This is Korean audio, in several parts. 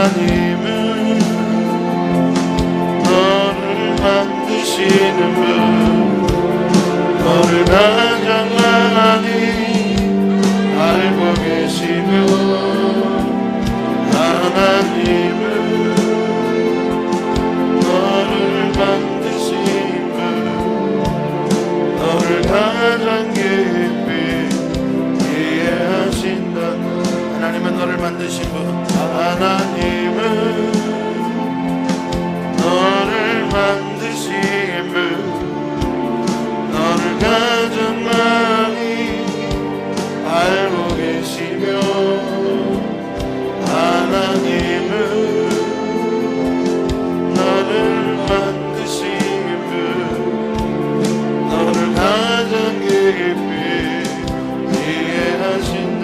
하나님은 너를 만드시는 분, 너를 가장 많이 알고 계시며, 하나님은 너를 만드신 분, 너를 가장 깊이 이해하신다. 하나님은 너를 만드신 분, 하나님은 너를 만드신 분, 너를 가장 많이 알고 계시며, 하나님은 너를 만드신 분, 너를 가장 깊이 이해하신다.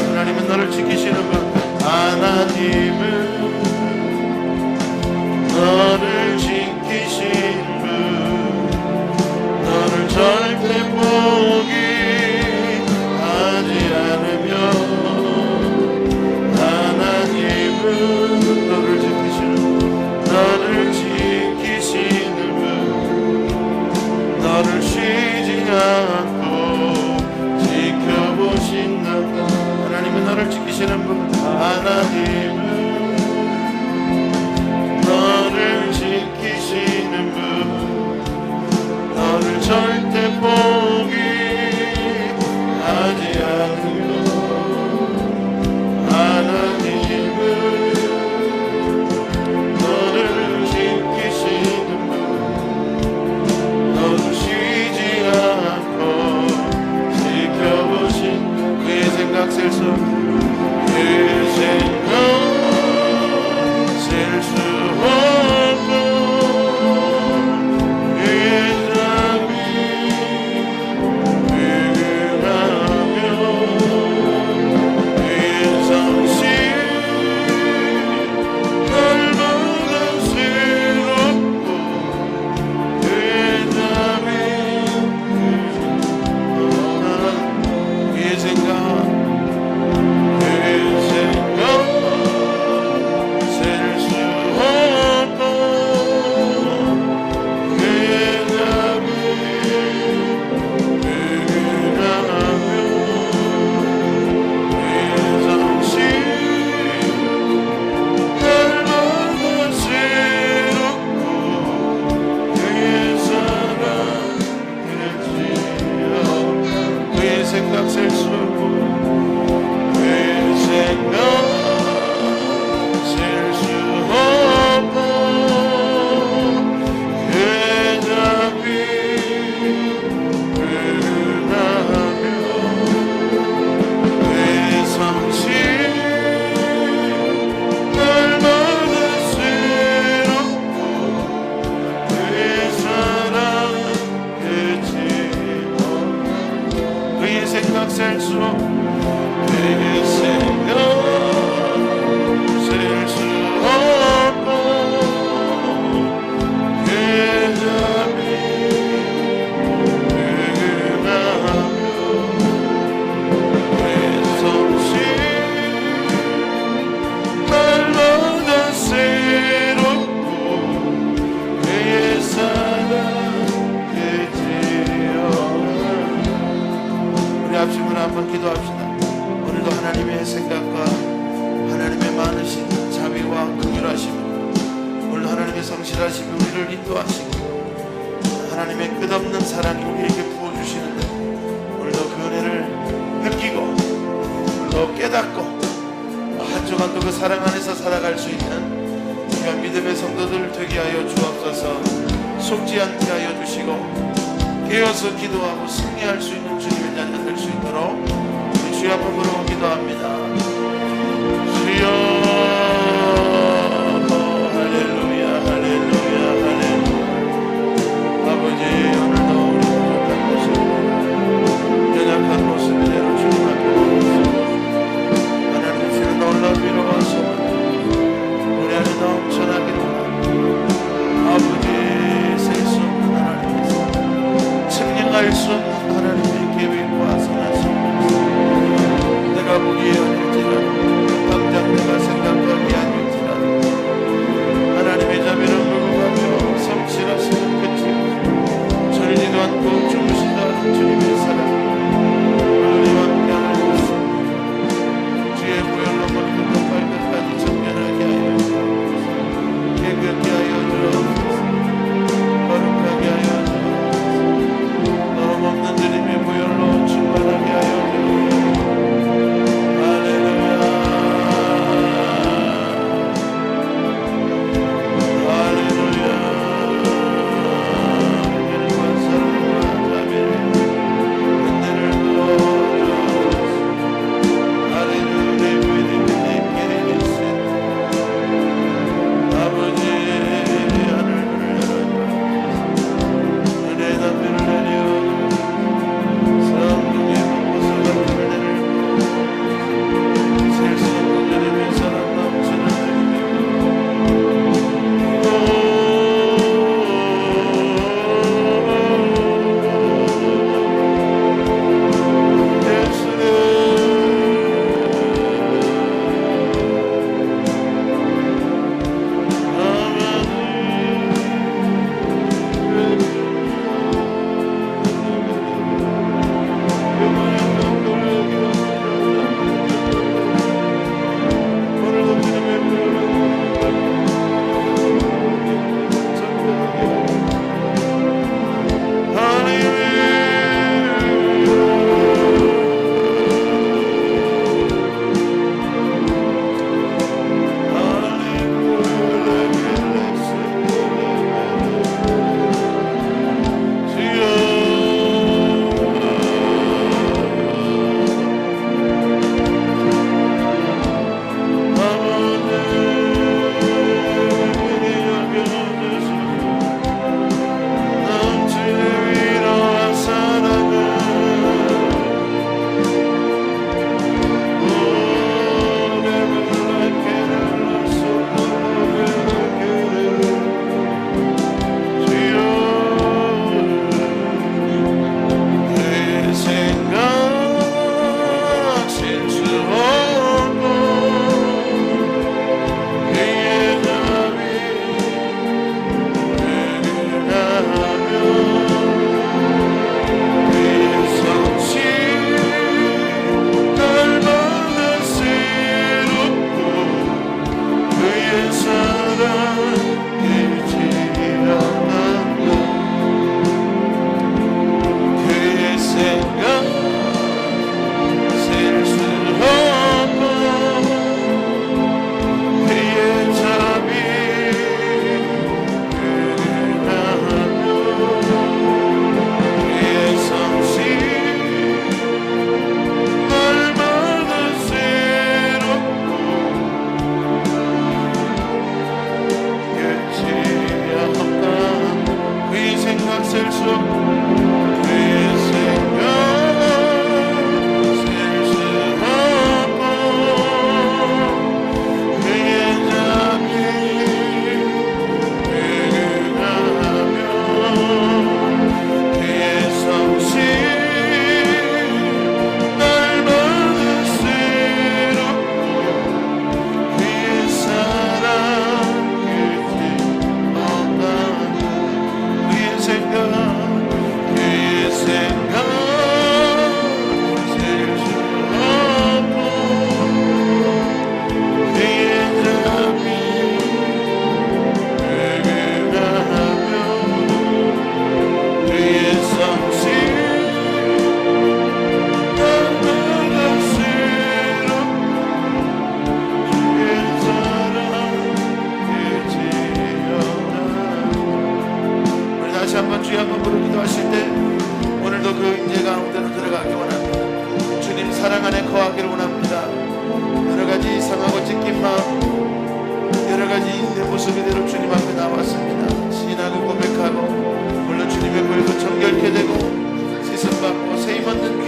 하나님은 너를 지키시는 분, 하나님은 너를 지키신 분, 너를 절대 포기하지 않으며, 하나님은 너를 지키시는 분, 너를 지키시는 분, 너를 쉬지 않고 지켜보신다. 하나님은 너를 지키시는 분, 하나님은 너를 지키시는 분, 너를 절대 포기하지 않으며, 하나님은 너를 지키시는 분, 너를 쉬지 않고 지켜보신 그의 생각 셀 수 없는, 그의 생각 셀 수 없고, 그의 자비 은근하며, 그의 성실 날마다 새롭고, 그의 자비 그의 생각 셀 수 없고, 그의 자비 은근하며, 그의 성실 날마다 새롭고, 그의 사랑 그의 생각 셀 수 없고, 그의 생각 셀 수 없고, 그의 자비 은근하며, 그의 성실 날마다 새롭고, 그의 사랑 끝이 없는, 그의 생각 셀 수 없고, 그의 생각 셀 수 없고, 그의 자비 은근하며, 그의 성실 날마다 새롭고, 그의 사랑 끝이 없는. 우리 합심을 한번 기도합시다. 오늘도 하나님의 생각과 하나님의 많으신 자비와 긍휼하심을, 오늘도 하나님의 성실하심이 우리를 인도하시고, 하나님의 끝없는 사랑이 우리에게 부어주시는데, 오늘도 그 은혜를 느끼고, 오늘도 깨닫고, 한 주간도 그 사랑 안에서 살아갈 수 있는 우리가 믿음의 성도들 되게 하여 주옵소서. 속지 않게 하여 주시고, 깨어서 기도하고 승리할 수 있는 주님의 자녀 될 수 있도록 우리 주의 앞에 부르고 기도합니다. 주여, 할렐루야, 할렐루야, 할렐루야. 아버지, 오늘도 우리 부족한 모습, 연약한 모습이대로 주님 앞에 모습, 하나님 주시는 놀라운 위로와 소망 우리 안에 넘쳐나게 도와주옵소서. 아버지, 셀 수 없는 하나님께서 측량할 수 없는 하나님의 계획과 선하심, 내가 보기에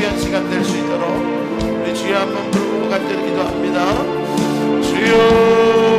귀한 시간 될 수 있도록 우리 주여 한번 부르고 간절히 기도합니다. 주여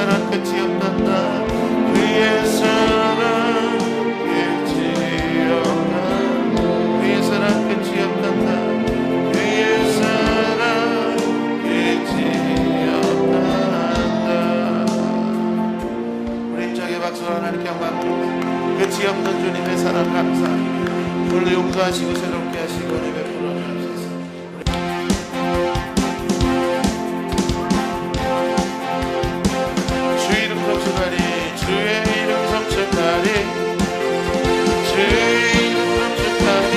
사랑 끝이 없단다. 그의 사랑 끝이 없다. 그의 사랑 끝이 없단다. 그의 사랑 끝이 없단다. 우리 힘차게 박수로 하나님께 영광 드립니다. 끝이 없는 주님의 사랑 감사합니다. 오늘 용서하시고 새롭게 하시고 은혜 베풀어 주옵소서. 주 이름 성축하리 주의 이름 성축하리 주의 이름 성축하리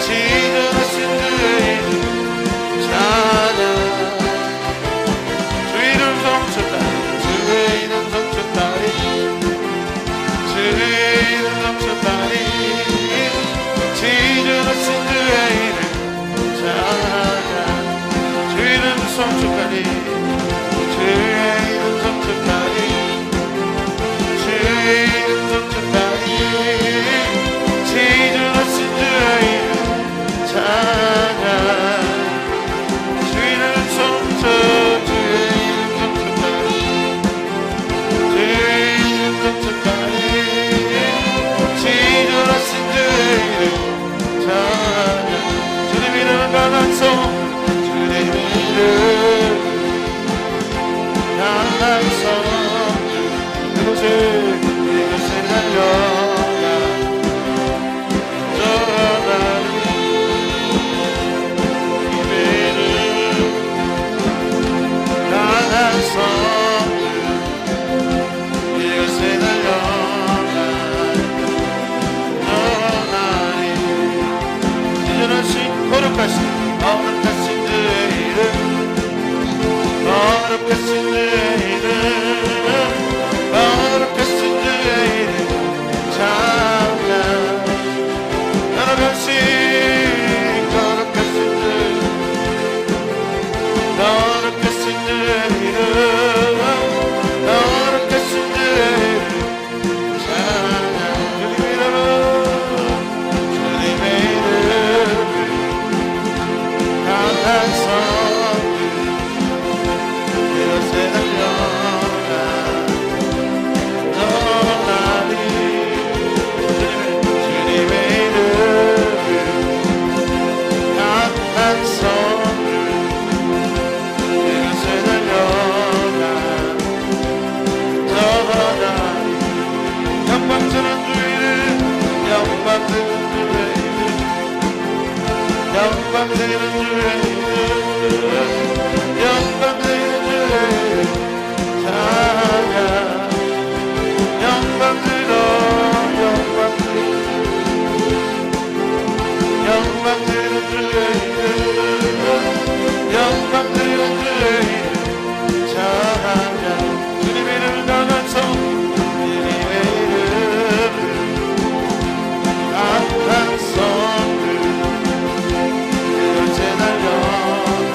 지존하신 주의 이름 찬양. 주 이름 성축하리 주의 이름 성축하리 주의 이름 성축하리 지존하신 주의 이름 찬양. 주 이름 성축하리 주의 이름 성축하리 주의 이름 성축하리 지존하신 주의 이름 찬양. 주 이름 성축 주의 이름 성축하리 주의 이름 성축하리 지존하신 주의 이름 찬양. 주님 이름은 강한 성 주님 이름 강한 성 이곳에 달려가 전하리 이름 강한 성 이곳에 달려가 전하리. 지존하신 거룩하신 거룩하신 주의 이름 거룩하신 주의 이름 거룩하신 주의 이름 찬양. 여러 변신 거룩하신 주 거룩하신 주의 이름 거룩하신 주의 이름 찬양. 주님의 이름은 주님의 이름 강한 성 이곳에 달려가 전하리. 주님의 이름 강한 성 이곳에 달려가 전하리. 영광스러운 주의 이름 영광스러운 주의 이름 영광스러운 주의 이름 영광스러운 주의 이름 찬양. 영광스러운 영광스러운 주의 이름 영광스러운 주의 이름 찬양. 주님의 이름 강한 성 주님의 이름 강한 성 이곳에 달려가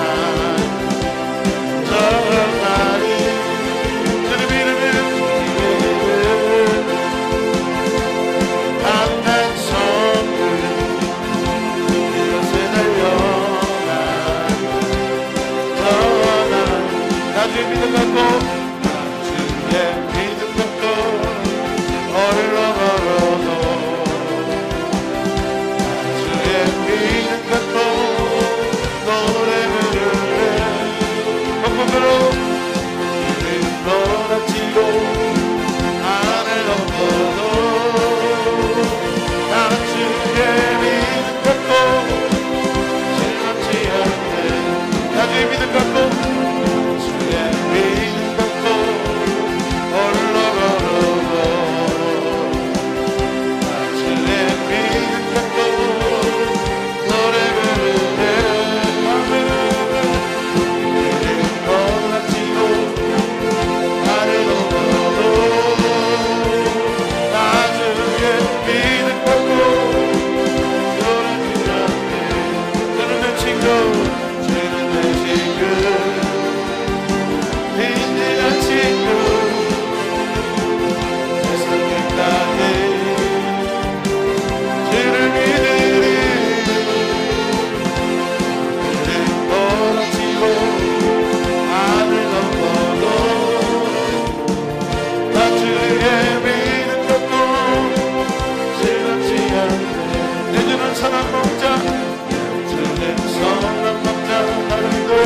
선한 남자 나를 인도해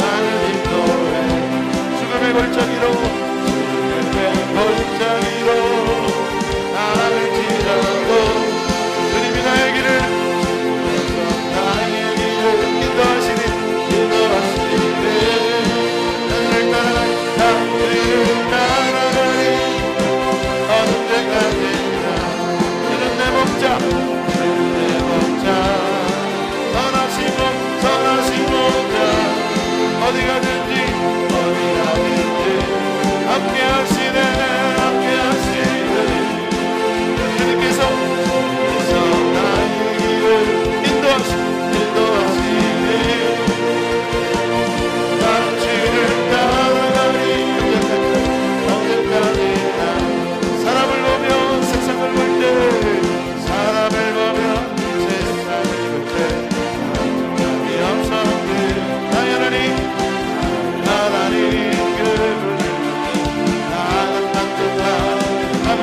나를 인도해 죽음의 골짜기로 죽음의 골짜기로 나를 지나고 주님이 나의 길을 인도하시니 나를 따라가니 언제까지나 주는 내 목자 선하신 목자 어디 가든지 함께 하시네 주님께서 나의 길을 인도하시네 난 주를 따라가니 언제까지나 사람을 보며 세상을 볼 때 사람을 보며 세상을 볼 때 감이 없었네 나의 하나님 그분을 나는 만족한 아멘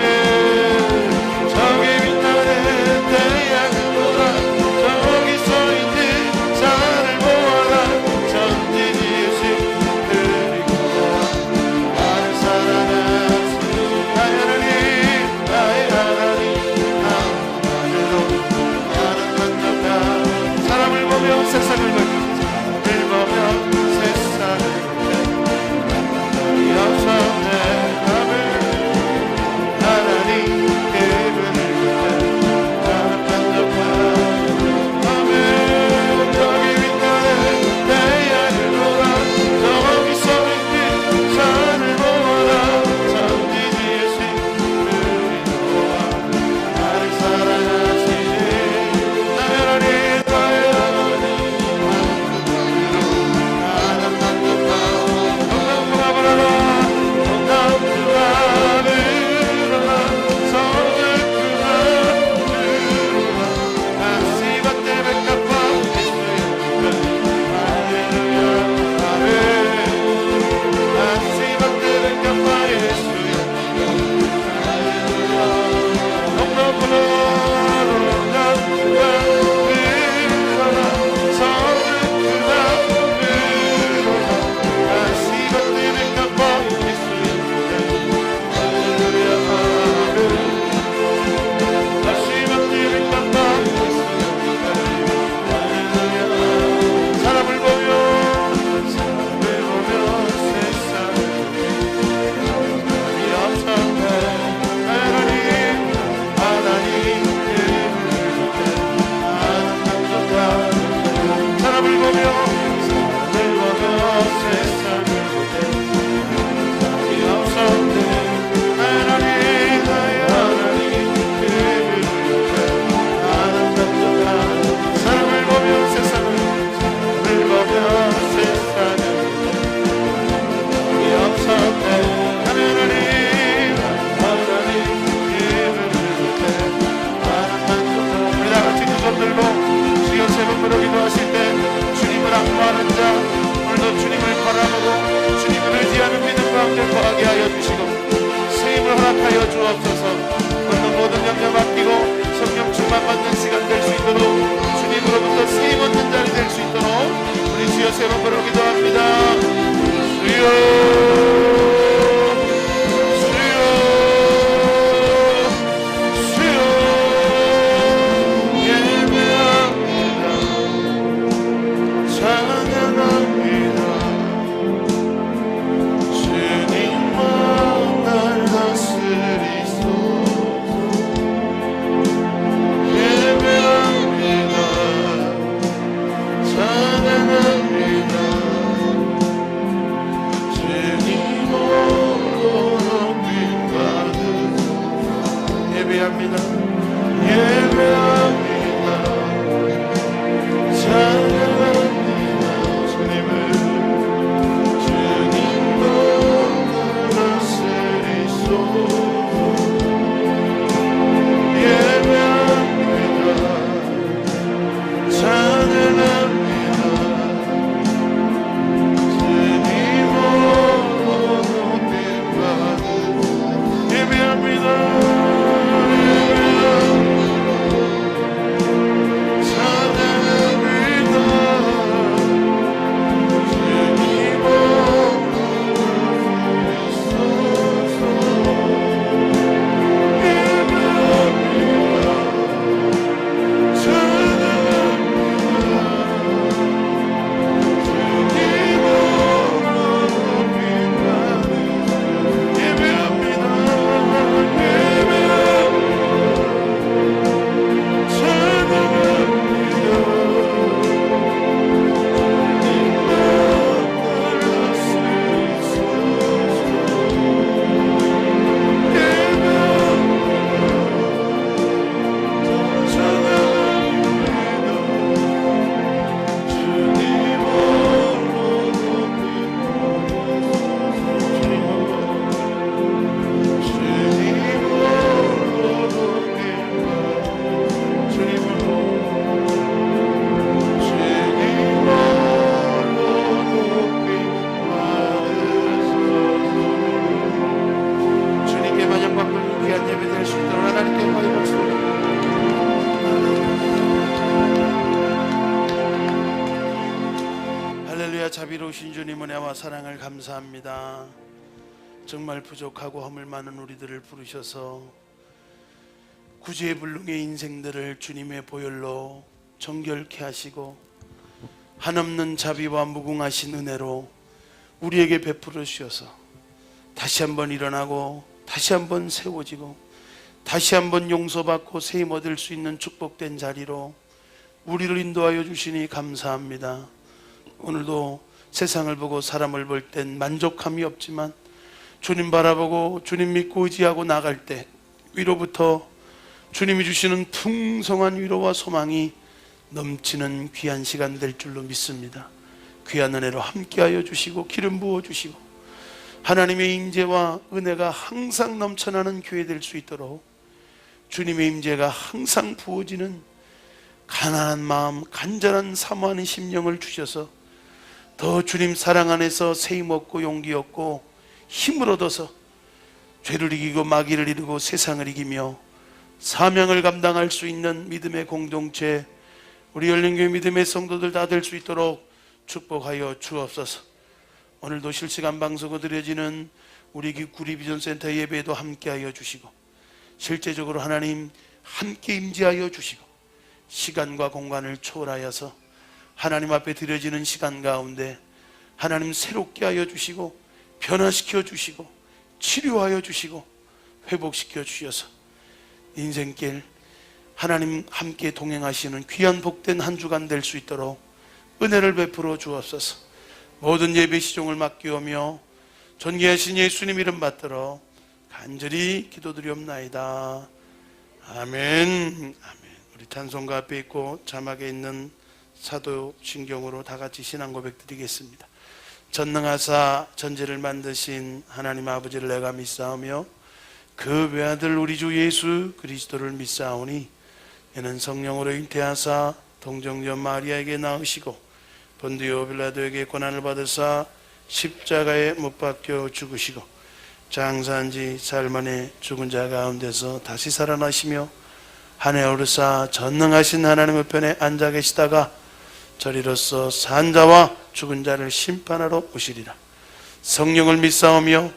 저기 빛나는 태양을 보라 저기 서있는 산을 보아라 천지지으신 그리고 나를 사랑하신 나의 하나님 나만으로 나는 만족한 사람을 보며 세상을 보며 세상을 보며 없었네 하나님 그분을 보며 나는 만족한 아멘 저기 빛나는 태양을 보라 저기 서있는 산을 보라 천지 지으신 그리스도와 나를 사랑하시네 나의 하나님 나의 하나님 나는 만족한 정답 그라브라라 정답 그라브라라 성을 그라브라라 아시바 때문에 갚아 할렐루야 아멘 아시바 때문에 갚아 예수야 할렐루야 정답 그라브라라 성을 그라브라라 아시바 때문에 갚아 예수야 할렐루야 아멘 아시바 때문에 갚아 예수야 할렐루야 사람을 보며 세상을 감이 없었네 하나님 나는 만족한 사람을 보며 세상을 감이 없었네 하나님 나의 하나님 나는 만족한 사람을 보며 세상을 보며 세상을 감이 없었네 하나님 나는 만족한 우리 다같이 두 손 들고 주여 세 번 부르 기도하실 때 주님을 악무하는 자 오늘도 주님을 바라보고 주님을 의지하는 믿음 가운데 거하게 하여 주시고 쓰임을 허락하여 주옵소서 오늘도 모든 염려 맡기고 성령 충만 받는 시간 될 수 있도록 주님으로부터 쓰임 얻는 자리 될 수 있도록 우리 주여 세 번 부르 기도합니다 주여 주님만 날 다스리소 선하시랴 자비로우신 주님 은혜와 사랑을 감사합니다. 정말 부족하고 허물 많은 우리들을 부르셔서 구제불능의 인생들을 주님의 보혈로 정결케 하시고 한없는 자비와 무궁하신 은혜로 우리에게 베풀어 주셔서 다시 한번 일어나고 다시 한번 세워지고 다시 한번 용서받고 세임 얻을 수 있는 축복된 자리로 우리를 인도하여 주시니 감사합니다. 오늘도 세상을 보고 사람을 볼 땐 만족함이 없지만 주님 바라보고 주님 믿고 의지하고 나갈 때 위로부터 주님이 주시는 풍성한 위로와 소망이 넘치는 귀한 시간 될 줄로 믿습니다. 귀한 은혜로 함께하여 주시고 기름 부어 주시고 하나님의 임재와 은혜가 항상 넘쳐나는 교회 될 수 있도록 주님의 임재가 항상 부어지는 가난한 마음, 간절한 사모하는 심령을 주셔서 더 주님 사랑 안에서 세임 얻고 용기 얻고 힘을 얻어서 죄를 이기고 마귀를 이기고 세상을 이기며 사명을 감당할 수 있는 믿음의 공동체, 우리 열린교회 믿음의 성도들 다 될 수 있도록 축복하여 주옵소서. 오늘도 실시간 방송으로 드려지는 우리 구리비전센터 예배에도 함께하여 주시고 실제적으로 하나님 함께 임재하여 주시고 시간과 공간을 초월하여서 하나님 앞에 드려지는 시간 가운데 하나님 새롭게 하여 주시고 변화시켜 주시고 치료하여 주시고 회복시켜 주셔서 인생길 하나님 함께 동행하시는 귀한 복된 한 주간 될 수 있도록 은혜를 베풀어 주옵소서. 모든 예배 시종을 맡기오며 존귀하신 예수님 이름 받들어 간절히 기도드리옵나이다. 아멘. 아멘. 우리 찬송가 앞에 있고 자막에 있는 사도신경으로 다 같이 신앙 고백 드리겠습니다. 전능하사 전지를 만드신 하나님 아버지를 내가 믿사오며 그 외아들 우리 주 예수 그리스도를 믿사오니 이는 성령으로 잉태하사 동정녀 마리아에게 낳으시고 본디오 빌라도에게 고난을 받으사 십자가에 못 박혀 죽으시고 장사한 지 사흘 만에 죽은 자 가운데서 다시 살아나시며 하늘에 오르사 전능하신 하나님의 편에 앉아 계시다가 저리로서 산 자와 죽은 자를 심판하러 오시리라. 성령을 믿사오며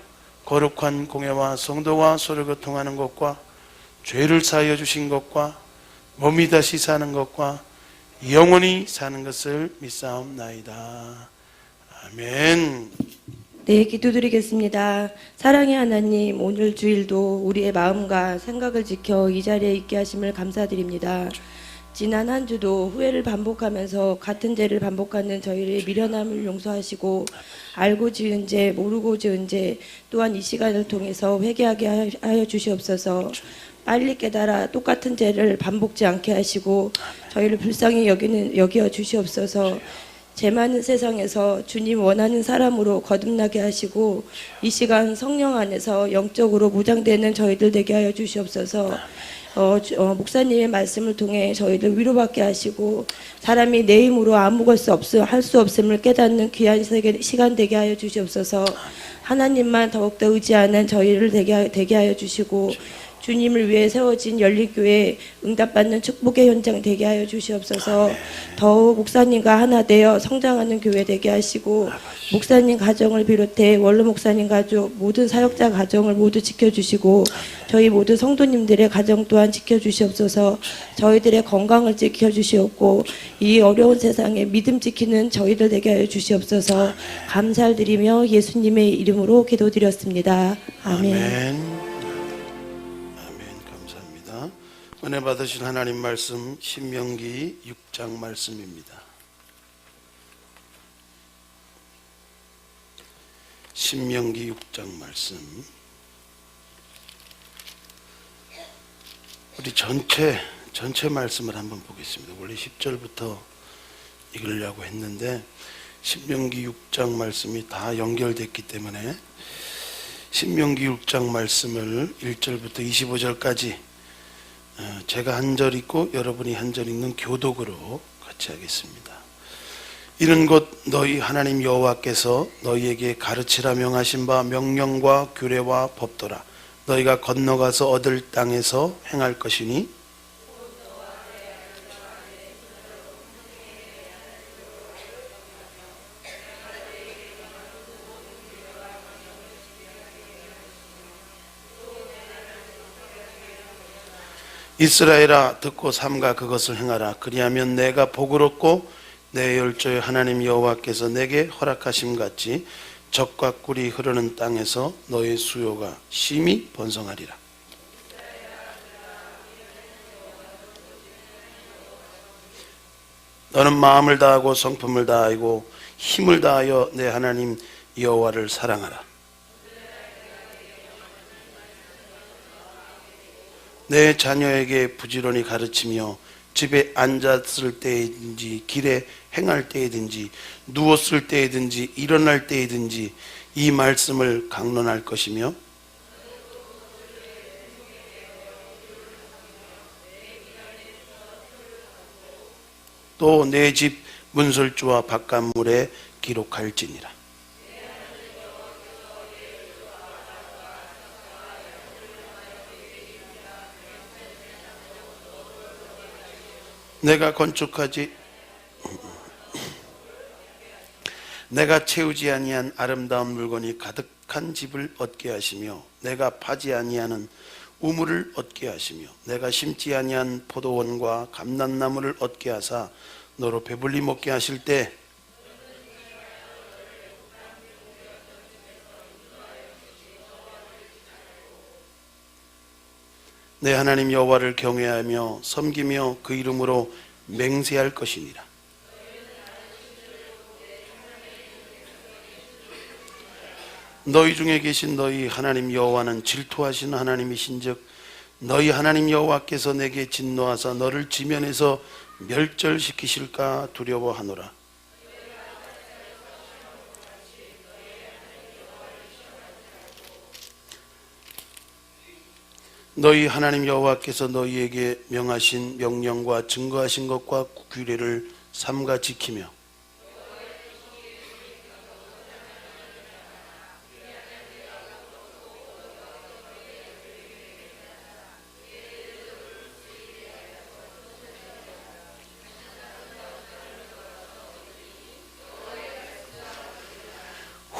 거룩한 공예와 성도와 서로 교통하는 것과 죄를 사하여 주신 것과 몸이 다시 사는 것과 영원히 사는 것을 믿사옵나이다. 아멘. 네, 기도드리겠습니다. 사랑의 하나님, 오늘 주일도 우리의 마음과 생각을 지켜 이 자리에 있게 하심을 감사드립니다. 지난 한 주도 후회를 반복하면서 같은 죄를 반복하는 저희의 미련함을 용서하시고 알고 지은 죄, 모르고 지은 죄 또한 이 시간을 통해서 회개하게 하여 주시옵소서. 빨리 깨달아 똑같은 죄를 반복지 않게 하시고 저희를 불쌍히 여겨 주시옵소서. 죄 많은 세상에서 주님 원하는 사람으로 거듭나게 하시고 이 시간 성령 안에서 영적으로 무장되는 저희들 되게 하여 주시옵소서. 목사님의 말씀을 통해 저희들 위로받게 하시고 사람이 내 힘으로 아무것도 할 수 없음을 깨닫는 귀한 시간 되게 하여 주시옵소서. 하나님만 더욱더 의지하는 저희를 되게 하여 주시고 주님을 위해 세워진 열린교회 응답받는 축복의 현장 되게 하여 주시옵소서. 더욱 목사님과 하나 되어 성장하는 교회 되게 하시고 목사님 가정을 비롯해 원로 목사님 가족 모든 사역자 가정을 모두 지켜주시고 저희 모든 성도님들의 가정 또한 지켜주시옵소서. 저희들의 건강을 지켜주시옵고 이 어려운 세상에 믿음 지키는 저희들 되게 하여 주시옵소서. 감사를 드리며 예수님의 이름으로 기도드렸습니다. 아멘. 아멘. 은혜 받으신 하나님 말씀 신명기 6장 말씀입니다. 신명기 6장 말씀. 우리 전체 말씀을 한번 보겠습니다. 원래 10절부터 읽으려고 했는데 신명기 6장 말씀이 다 연결됐기 때문에 신명기 6장 말씀을 1절부터 25절까지 제가 한 절 읽고 여러분이 한 절 읽는 교독으로 같이 하겠습니다. 이는 곧 너희 하나님 여호와께서 너희에게 가르치라 명하신 바 명령과 규례와 법도라. 너희가 건너가서 얻을 땅에서 행할 것이니 이스라엘아 듣고 삼가 그것을 행하라. 그리하면 내가 복을 얻고 내 열조의 하나님 여호와께서 내게 허락하심 같이 젖과 꿀이 흐르는 땅에서 너의 수요가 심히 번성하리라. 너는 마음을 다하고 성품을 다하고 힘을 다하여 내 하나님 여호와를 사랑하라. 내 자녀에게 부지런히 가르치며 집에 앉았을 때이든지 길에 행할 때이든지 누웠을 때이든지 일어날 때이든지 이 말씀을 강론할 것이며 또 내 집 문설주와 바깥물에 기록할지니라. 내가 채우지 아니한 아름다운 물건이 가득한 집을 얻게 하시며 내가 파지 아니하는 우물을 얻게 하시며 내가 심지 아니한 포도원과 감람나무를 얻게 하사 너로 배불리 먹게 하실 때 내 하나님 여호와를 경외하며 섬기며 그 이름으로 맹세할 것이니라. 너희 중에 계신 너희 하나님 여호와는 질투하시는 하나님이신즉 너희 하나님 여호와께서 내게 진노하사 너를 지면에서 멸절시키실까 두려워하노라. 너희 하나님 여호와께서 너희에게 명하신 명령과 증거하신 것과 규례를 삼가 지키며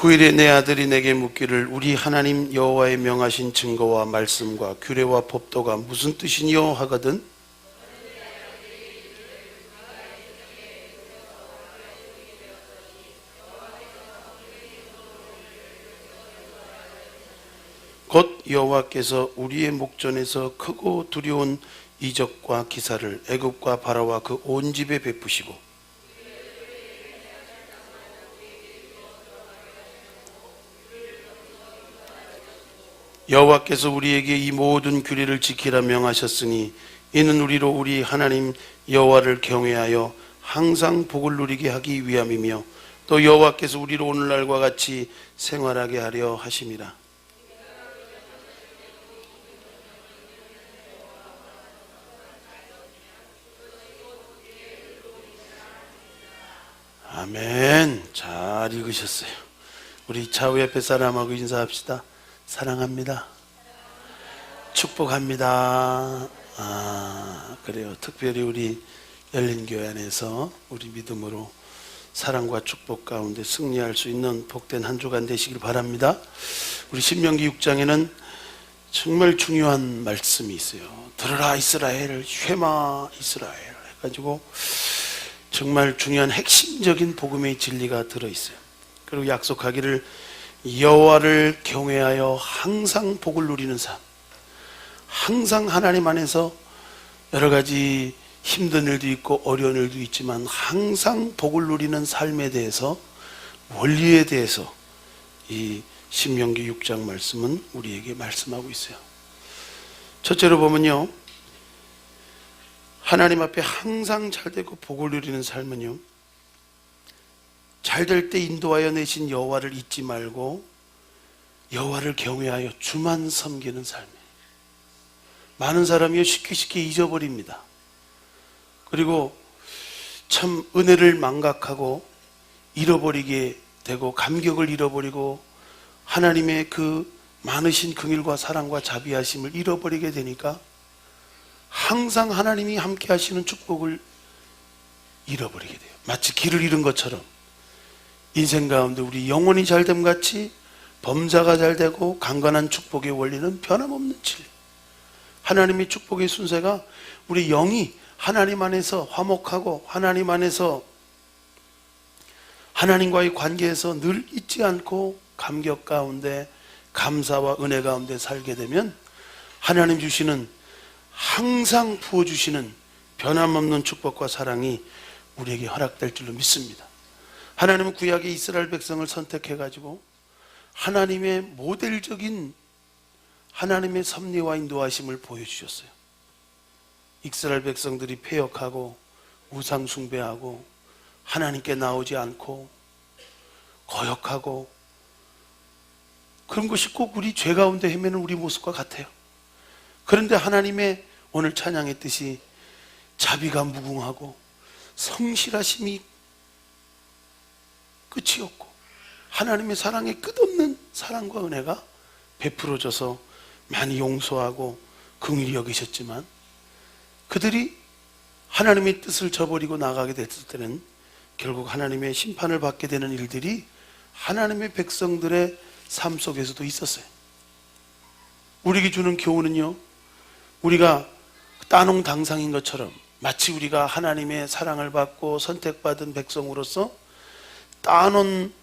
후일에 내 아들이 내게 묻기를 우리 하나님 여호와의 명하신 증거와 말씀과 규례와 법도가 무슨 뜻이니요 하거든 곧 여호와께서 우리의 목전에서 크고 두려운 이적과 기사를 애굽과 바로와 그 온 집에 베푸시고 여호와께서 우리에게 이 모든 규례를 지키라 명하셨으니 이는 우리로 우리 하나님 여호와를 경외하여 항상 복을 누리게 하기 위함이며 또 여호와께서 우리로 오늘날과 같이 생활하게 하려 하심이라. 아멘. 잘 읽으셨어요. 우리 좌우 옆에 사람하고 인사합시다. 사랑합니다. 축복합니다. 그래요. 특별히 우리 열린교회 안에서 우리 믿음으로 사랑과 축복 가운데 승리할 수 있는 복된 한 주간 되시길 바랍니다. 우리 신명기 6장에는 정말 중요한 말씀이 있어요. 들어라 이스라엘, 쉐마 이스라엘 해가지고 정말 중요한 핵심적인 복음의 진리가 들어있어요. 그리고 약속하기를 여호와를 경외하여 항상 복을 누리는 삶, 항상 하나님 안에서 여러 가지 힘든 일도 있고 어려운 일도 있지만 항상 복을 누리는 삶에 대해서, 원리에 대해서 이 신명기 6장 말씀은 우리에게 말씀하고 있어요. 첫째로 보면요, 하나님 앞에 항상 잘되고 복을 누리는 삶은요, 잘될 때 인도하여 내신 여호와를 잊지 말고 여호와를 경외하여 주만 섬기는 삶이에요. 많은 사람이 쉽게 잊어버립니다. 그리고 참 은혜를 망각하고 잃어버리게 되고 감격을 잃어버리고 하나님의 그 많으신 긍휼과 사랑과 자비하심을 잃어버리게 되니까 항상 하나님이 함께 하시는 축복을 잃어버리게 돼요. 마치 길을 잃은 것처럼 인생 가운데 우리 영혼이 잘됨 같이 범사가 잘되고 강건한 축복의 원리는 변함없는 진리. 하나님의 축복의 순서가 우리 영이 하나님 안에서 화목하고 하나님 안에서 하나님과의 관계에서 늘 잊지 않고 감격 가운데 감사와 은혜 가운데 살게 되면 하나님 주시는 항상 부어주시는 변함없는 축복과 사랑이 우리에게 허락될 줄로 믿습니다. 하나님은 구약의 이스라엘 백성을 선택해가지고 하나님의 모델적인 하나님의 섭리와 인도하심을 보여주셨어요. 이스라엘 백성들이 패역하고 우상 숭배하고 하나님께 나오지 않고 거역하고 그런 것이 꼭 우리 죄 가운데 헤매는 우리 모습과 같아요. 그런데 하나님의 오늘 찬양했듯이 자비가 무궁하고 성실하심이 끝이 없고 하나님의 사랑의 끝없는 사랑과 은혜가 베풀어져서 많이 용서하고 긍휼히 여기셨지만 그들이 하나님의 뜻을 저버리고 나가게 됐을 때는 결국 하나님의 심판을 받게 되는 일들이 하나님의 백성들의 삶 속에서도 있었어요. 우리에게 주는 교훈은요, 우리가 따농 당상인 것처럼 마치 우리가 하나님의 사랑을 받고 선택받은 백성으로서 따놓은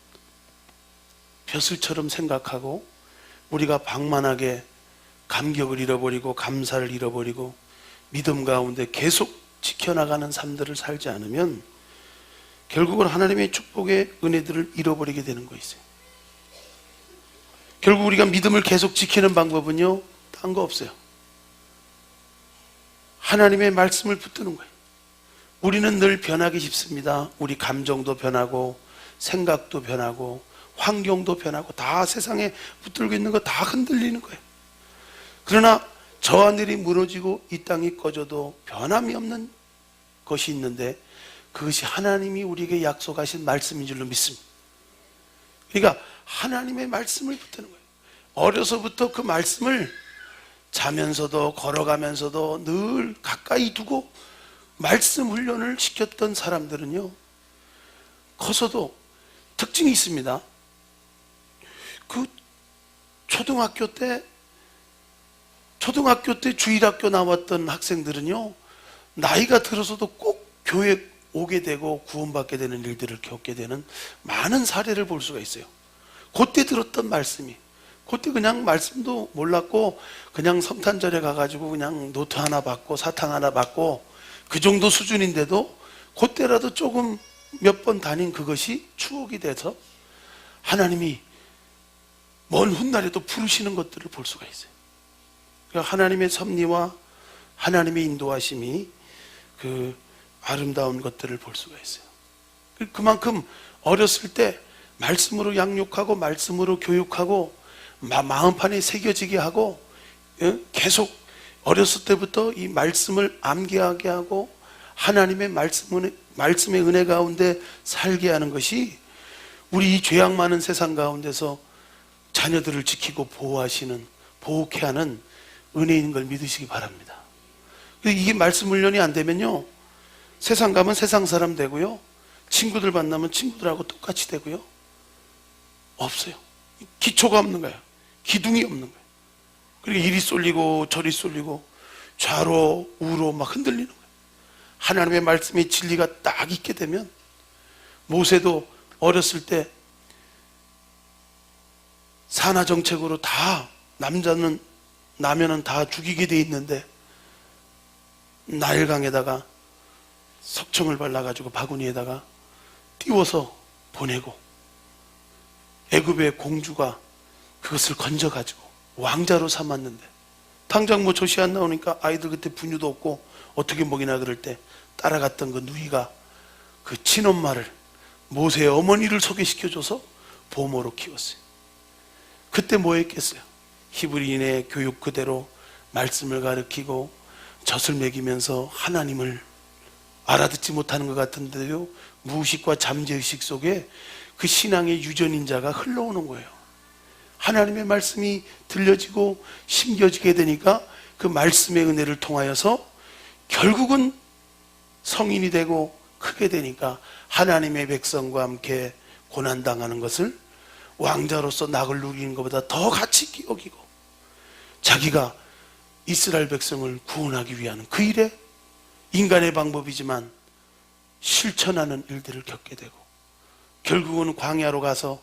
벼슬처럼 생각하고 우리가 방만하게 감격을 잃어버리고 감사를 잃어버리고 믿음 가운데 계속 지켜나가는 삶들을 살지 않으면 결국은 하나님의 축복의 은혜들을 잃어버리게 되는 거 있어요. 결국 우리가 믿음을 계속 지키는 방법은요, 딴 거 없어요. 하나님의 말씀을 붙드는 거예요. 우리는 늘 변하기 쉽습니다. 우리 감정도 변하고 생각도 변하고 환경도 변하고 다 세상에 붙들고 있는 거 다 흔들리는 거예요. 그러나 저 하늘이 무너지고 이 땅이 꺼져도 변함이 없는 것이 있는데 그것이 하나님이 우리에게 약속하신 말씀인 줄로 믿습니다. 그러니까 하나님의 말씀을 붙드는 거예요. 어려서부터 그 말씀을 자면서도 걸어가면서도 늘 가까이 두고 말씀 훈련을 시켰던 사람들은요, 커서도 특징이 있습니다. 그 초등학교 때 주일학교 나왔던 학생들은요, 나이가 들어서도 꼭 교회 오게 되고 구원받게 되는 일들을 겪게 되는 많은 사례를 볼 수가 있어요. 그때 들었던 말씀이, 그때 그냥 말씀도 몰랐고 그냥 성탄절에 가가지고 그냥 노트 하나 받고 사탕 하나 받고 그 정도 수준인데도 그때라도 조금 몇 번 다닌 그것이 추억이 돼서 하나님이 먼 훗날에도 부르시는 것들을 볼 수가 있어요. 그러니까 하나님의 섭리와 하나님의 인도하심이 그 아름다운 것들을 볼 수가 있어요. 그만큼 어렸을 때 말씀으로 양육하고 말씀으로 교육하고 마음판에 새겨지게 하고 계속 어렸을 때부터 이 말씀을 암기하게 하고 하나님의 말씀의 은혜 가운데 살게 하는 것이 우리 이 죄악 많은 세상 가운데서 자녀들을 지키고 보호하시는, 보호케 하는 은혜인 걸 믿으시기 바랍니다. 이게 말씀 훈련이 안 되면요, 세상 가면 세상 사람 되고요, 친구들 만나면 친구들하고 똑같이 되고요, 없어요. 기초가 없는 거예요. 기둥이 없는 거예요. 그리고 이리 쏠리고 저리 쏠리고 좌로 우로 막 흔들리는 거예요. 하나님의 말씀의 진리가 딱 있게 되면, 모세도 어렸을 때 산하정책으로 다 나면은 다 죽이게 돼 있는데 나일강에다가 석청을 발라가지고 바구니에다가 띄워서 보내고 애굽의 공주가 그것을 건져가지고 왕자로 삼았는데 당장 뭐 조시 안 나오니까 아이들 그때 분유도 없고 어떻게 먹이나 그럴 때 따라갔던 그 누이가 그 친엄마를, 모세의 어머니를 소개시켜줘서 보모로 키웠어요. 그때 뭐 했겠어요? 히브리인의 교육 그대로 말씀을 가르치고 젖을 먹이면서 하나님을 알아듣지 못하는 것 같은데요, 무의식과 잠재의식 속에 그 신앙의 유전인자가 흘러오는 거예요. 하나님의 말씀이 들려지고 심겨지게 되니까 그 말씀의 은혜를 통하여서 결국은 성인이 되고 크게 되니까 하나님의 백성과 함께 고난당하는 것을 왕자로서 낙을 누리는 것보다 더 가치 있게 여기고 자기가 이스라엘 백성을 구원하기 위한 그 일에 인간의 방법이지만 실천하는 일들을 겪게 되고 결국은 광야로 가서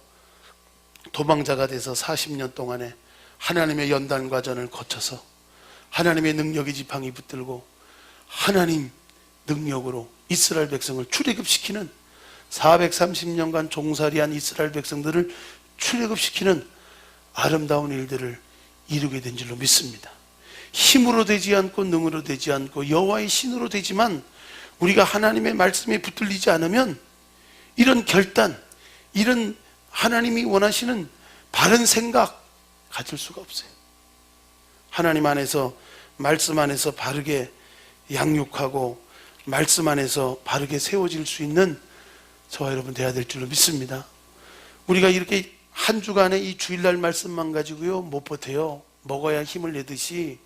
도망자가 돼서 40년 동안에 하나님의 연단 과정을 거쳐서 하나님의 능력의 지팡이 붙들고 하나님 능력으로 이스라엘 백성을 출애굽시키는 430년간 종살이한 이스라엘 백성들을 출애굽시키는 아름다운 일들을 이루게 된 줄로 믿습니다. 힘으로 되지 않고 능으로 되지 않고 여호와의 신으로 되지만 우리가 하나님의 말씀에 붙들리지 않으면 이런 결단, 이런 하나님이 원하시는 바른 생각 가질 수가 없어요. 하나님 안에서, 말씀 안에서 바르게 양육하고 말씀 안에서 바르게 세워질 수 있는 저와 여러분 되어야 될 줄로 믿습니다. 우리가 이렇게 한 주간의 이 주일날 말씀만 가지고요 못 버텨요. 먹어야 힘을 내듯이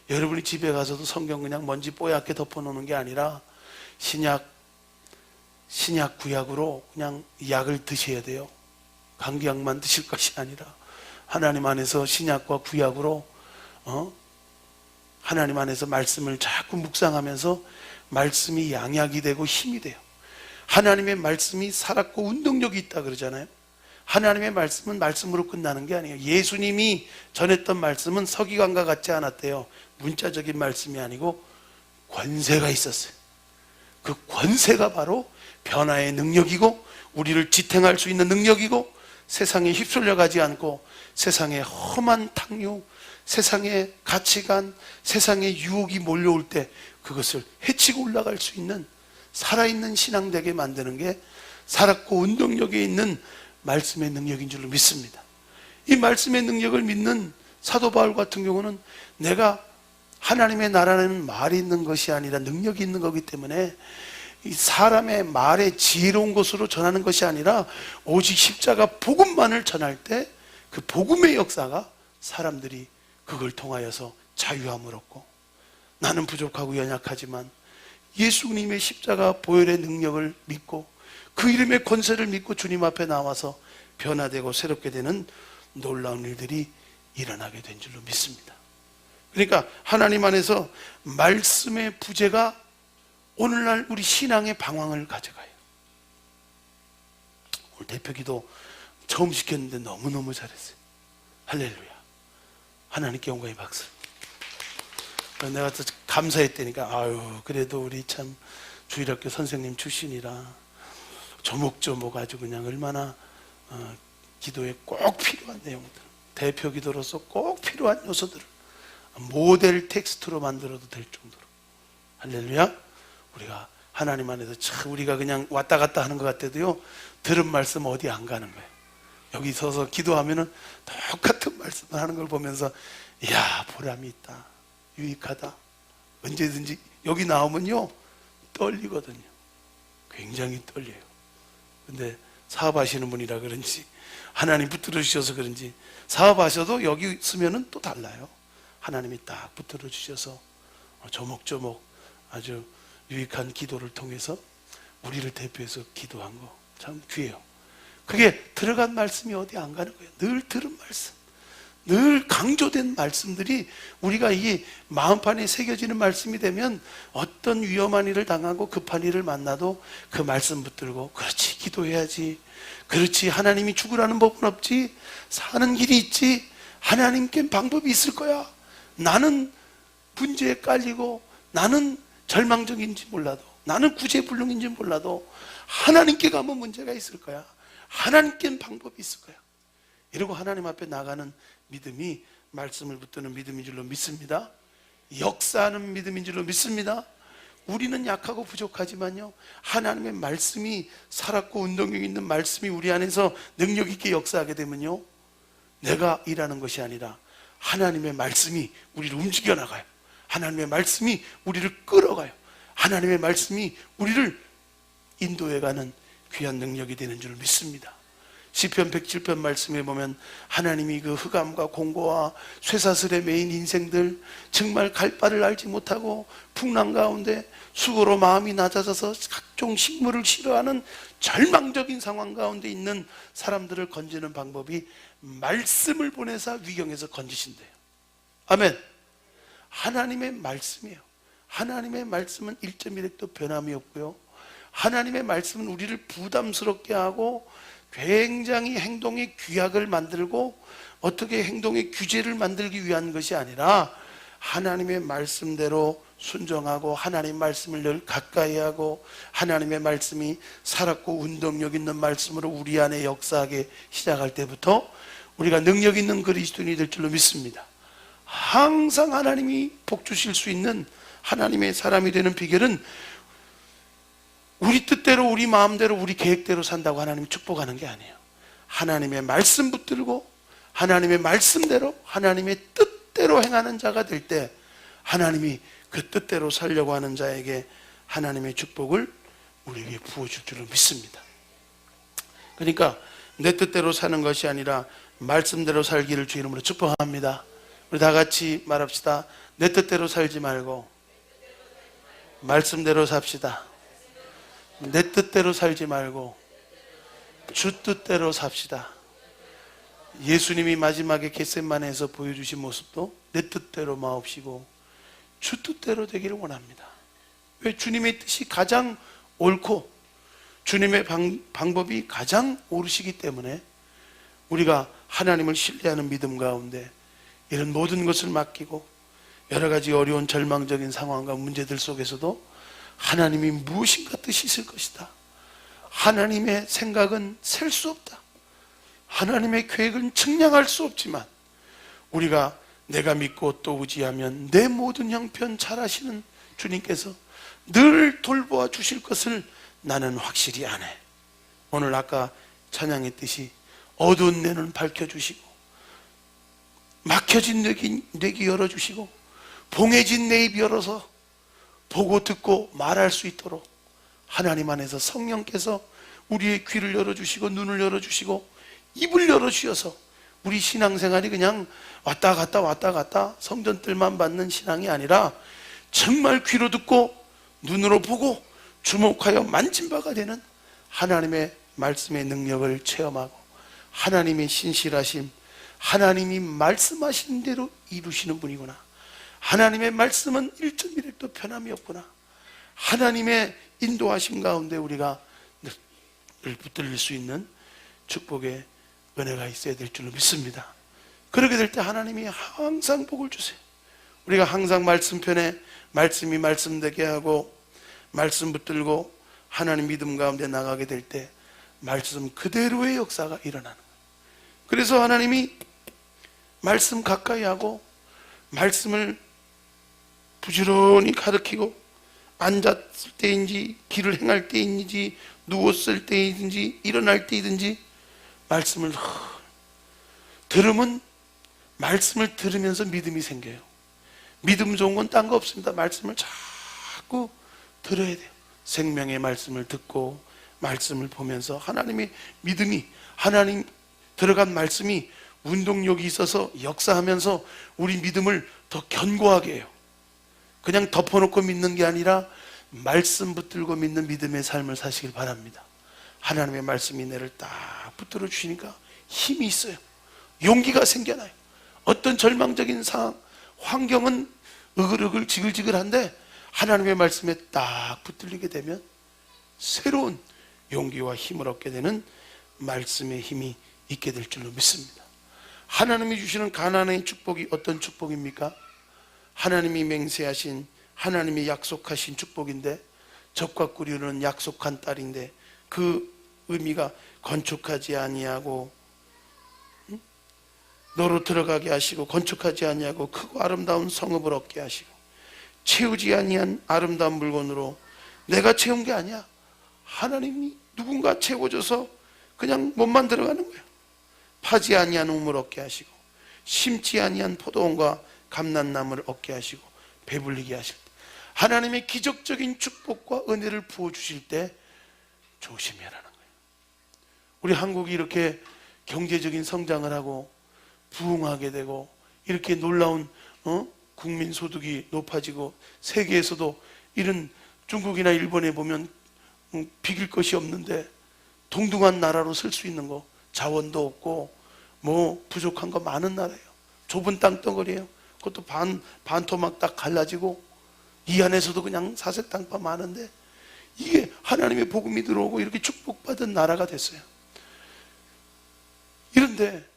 여러분이 집에 가서도 성경 그냥 먼지 뽀얗게 덮어놓는 게 아니라 신약 구약으로 그냥 약을 드셔야 돼요. 감기약만 드실 것이 아니라 하나님 안에서 신약과 구약으로 하나님 안에서 말씀을 자꾸 묵상하면서 말씀이 양약이 되고 힘이 돼요. 하나님의 말씀이 살았고 운동력이 있다 그러잖아요. 하나님의 말씀은 말씀으로 끝나는 게 아니에요. 예수님이 전했던 말씀은 서기관과 같지 않았대요. 문자적인 말씀이 아니고 권세가 있었어요. 그 권세가 바로 변화의 능력이고 우리를 지탱할 수 있는 능력이고 세상에 휩쓸려 가지 않고 세상의 험한 탕육, 세상의 가치관, 세상의 유혹이 몰려올 때 그것을 헤치고 올라갈 수 있는 살아있는 신앙 되게 만드는 게 살았고 운동력에 있는 말씀의 능력인 줄로 믿습니다. 이 말씀의 능력을 믿는 사도 바울 같은 경우는 내가 하나님의 나라는 말이 있는 것이 아니라 능력이 있는 거기 때문에 이 사람의 말에 지혜로운 것으로 전하는 것이 아니라 오직 십자가 복음만을 전할 때 그 복음의 역사가 사람들이 그걸 통하여서 자유함을 얻고 나는 부족하고 연약하지만 예수님의 십자가 보혈의 능력을 믿고 그 이름의 권세를 믿고 주님 앞에 나와서 변화되고 새롭게 되는 놀라운 일들이 일어나게 된 줄로 믿습니다. 그러니까 하나님 안에서 말씀의 부재가 오늘날 우리 신앙의 방황을 가져가요. 오늘 대표기도 처음 시켰는데 너무너무 잘했어요. 할렐루야. 하나님께 영광의 박수. 내가 또 감사했다니까 아유 그래도 우리 참 주일학교 선생님 출신이라 조목조목 아주 그냥 얼마나 기도에 꼭 필요한 내용들, 대표 기도로서 꼭 필요한 요소들을 모델 텍스트로 만들어도 될 정도로 할렐루야. 우리가 하나님 안에서 참 우리가 그냥 왔다 갔다 하는 것 같아도요 들은 말씀 어디 안 가는 거예요. 여기 서서 기도하면은 똑같은 말씀을 하는 걸 보면서 이야 보람이 있다, 유익하다. 언제든지 여기 나오면요 떨리거든요. 굉장히 떨려요. 근데 사업하시는 분이라 그런지 하나님 붙들어 주셔서 그런지 사업하셔도 여기 있으면은 또 달라요. 하나님이 딱 붙들어 주셔서 조목조목 아주 유익한 기도를 통해서 우리를 대표해서 기도한 거 참 귀해요. 그게 들어간 말씀이 어디 안 가는 거예요. 늘 들은 말씀, 늘 강조된 말씀들이 우리가 이 마음판에 새겨지는 말씀이 되면 어떤 위험한 일을 당하고 급한 일을 만나도 그 말씀 붙들고 그렇지 기도해야지, 그렇지 하나님이 죽으라는 법은 없지, 사는 길이 있지, 하나님께 방법이 있을 거야. 나는 문제에 깔리고 나는 절망적인지 몰라도 나는 구제불능인지 몰라도 하나님께 가면 문제가 있을 거야. 하나님께는 방법이 있을 거야. 이러고 하나님 앞에 나가는 믿음이 말씀을 붙드는 믿음인 줄로 믿습니다. 역사하는 믿음인 줄로 믿습니다. 우리는 약하고 부족하지만요 하나님의 말씀이 살았고 운동력 있는 말씀이 우리 안에서 능력 있게 역사하게 되면요 내가 일하는 것이 아니라 하나님의 말씀이 우리를 움직여 나가요. 하나님의 말씀이 우리를 끌어가요. 하나님의 말씀이 우리를 인도해가는 귀한 능력이 되는 줄 믿습니다. 시편 107편 말씀에 보면 하나님이 그 흑암과 공고와 쇠사슬에 매인 인생들, 정말 갈 바를 알지 못하고 풍랑 가운데 수고로 마음이 낮아져서 각종 식물을 싫어하는 절망적인 상황 가운데 있는 사람들을 건지는 방법이 말씀을 보내서 위경에서 건지신대요. 아멘. 하나님의 말씀이에요. 하나님의 말씀은 1.1획도 변함이 없고요. 하나님의 말씀은 우리를 부담스럽게 하고 굉장히 행동의 규약을 만들고 어떻게 행동의 규제를 만들기 위한 것이 아니라 하나님의 말씀대로 순종하고 하나님의 말씀을 늘 가까이 하고 하나님의 말씀이 살았고 운동력 있는 말씀으로 우리 안에 역사하기 시작할 때부터 우리가 능력 있는 그리스도인이 될 줄로 믿습니다. 항상 하나님이 복 주실 수 있는 하나님의 사람이 되는 비결은 우리 뜻대로 우리 마음대로 우리 계획대로 산다고 하나님이 축복하는 게 아니에요. 하나님의 말씀 붙들고 하나님의 말씀대로 하나님의 뜻대로 행하는 자가 될 때 하나님이 그 뜻대로 살려고 하는 자에게 하나님의 축복을 우리에게 부어줄 줄을 믿습니다. 그러니까 내 뜻대로 사는 것이 아니라 말씀대로 살기를 주 이름으로 축복합니다. 우리 다 같이 말합시다. 내 뜻대로 살지 말고 말씀대로 삽시다. 내 뜻대로 살지 말고 주 뜻대로 삽시다. 예수님이 마지막에 겟세마네에서 보여주신 모습도 내 뜻대로 마옵시고 주 뜻대로 되기를 원합니다. 왜? 주님의 뜻이 가장 옳고 주님의 방법이 가장 옳으시기 때문에 우리가 하나님을 신뢰하는 믿음 가운데 이런 모든 것을 맡기고 여러 가지 어려운 절망적인 상황과 문제들 속에서도 하나님이 무엇인가 뜻이 있을 것이다. 하나님의 생각은 셀 수 없다. 하나님의 계획은 측량할 수 없지만 우리가 내가 믿고 또 의지하면 내 모든 형편 잘 아시는 주님께서 늘 돌보아 주실 것을 나는 확실히 아네. 오늘 아까 찬양했듯이 어두운 내 눈 밝혀주시고 막혀진 뇌기 열어주시고 봉해진 내 입 열어서 보고 듣고 말할 수 있도록 하나님 안에서 성령께서 우리의 귀를 열어주시고 눈을 열어주시고 입을 열어주셔서 우리 신앙생활이 그냥 왔다 갔다 성전들만 받는 신앙이 아니라 정말 귀로 듣고 눈으로 보고 주목하여 만진 바가 되는 하나님의 말씀의 능력을 체험하고 하나님의 신실하심, 하나님이 말씀하신 대로 이루시는 분이구나. 하나님의 말씀은 1.1획도 변함이 없구나. 하나님의 인도하심 가운데 우리가 늘 붙들릴 수 있는 축복의 은혜가 있어야 될 줄로 믿습니다. 그렇게 될 때 하나님이 항상 복을 주세요. 우리가 항상 말씀편에 말씀이 말씀되게 하고 말씀 붙들고 하나님 믿음 가운데 나가게 될 때 말씀 그대로의 역사가 일어나는 거예요. 그래서 하나님이 말씀 가까이 하고 말씀을 부지런히 가르치고 앉았을 때인지 길을 행할 때인지 누웠을 때인지 일어날 때이든지 말씀을 들으면 말씀을 들으면서 믿음이 생겨요. 믿음 좋은 건 딴 거 없습니다. 말씀을 자꾸 들어야 돼요. 생명의 말씀을 듣고 말씀을 보면서 하나님의 믿음이 하나님 들어간 말씀이 운동력이 있어서 역사하면서 우리 믿음을 더 견고하게 해요. 그냥 덮어놓고 믿는 게 아니라 말씀 붙들고 믿는 믿음의 삶을 사시길 바랍니다. 하나님의 말씀이 내를 딱 붙들어 주시니까 힘이 있어요. 용기가 생겨나요. 어떤 절망적인 상황, 환경은 으글으글 지글지글한데 하나님의 말씀에 딱 붙들리게 되면 새로운 용기와 힘을 얻게 되는 말씀의 힘이 있게 될 줄로 믿습니다. 하나님이 주시는 가나안의 축복이 어떤 축복입니까? 하나님이 맹세하신 하나님이 약속하신 축복인데 젖과 꿀이 흐르는 약속한 딸인데 그 의미가 건축하지 아니하고 너로 들어가게 하시고 건축하지 아니하고 크고 아름다운 성읍을 얻게 하시고 채우지 아니한 아름다운 물건으로 내가 채운 게 아니야. 하나님이 누군가 채워줘서 그냥 몸만 들어가는 거예요. 파지 아니한 우물 얻게 하시고 심지 아니한 포도원과 감람나무를 얻게 하시고 배불리게 하실 때 하나님의 기적적인 축복과 은혜를 부어주실 때 조심해라는 거예요. 우리 한국이 이렇게 경제적인 성장을 하고 부흥하게 되고 이렇게 놀라운 국민 소득이 높아지고 세계에서도 이런 중국이나 일본에 보면 비길 것이 없는데 동등한 나라로 설 수 있는 거 자원도 없고 뭐 부족한 거 많은 나라예요. 좁은 땅덩어리예요. 그것도 반토막 딱 갈라지고 이 안에서도 그냥 사색당파 많은데 이게 하나님의 복음이 들어오고 이렇게 축복받은 나라가 됐어요. 이런데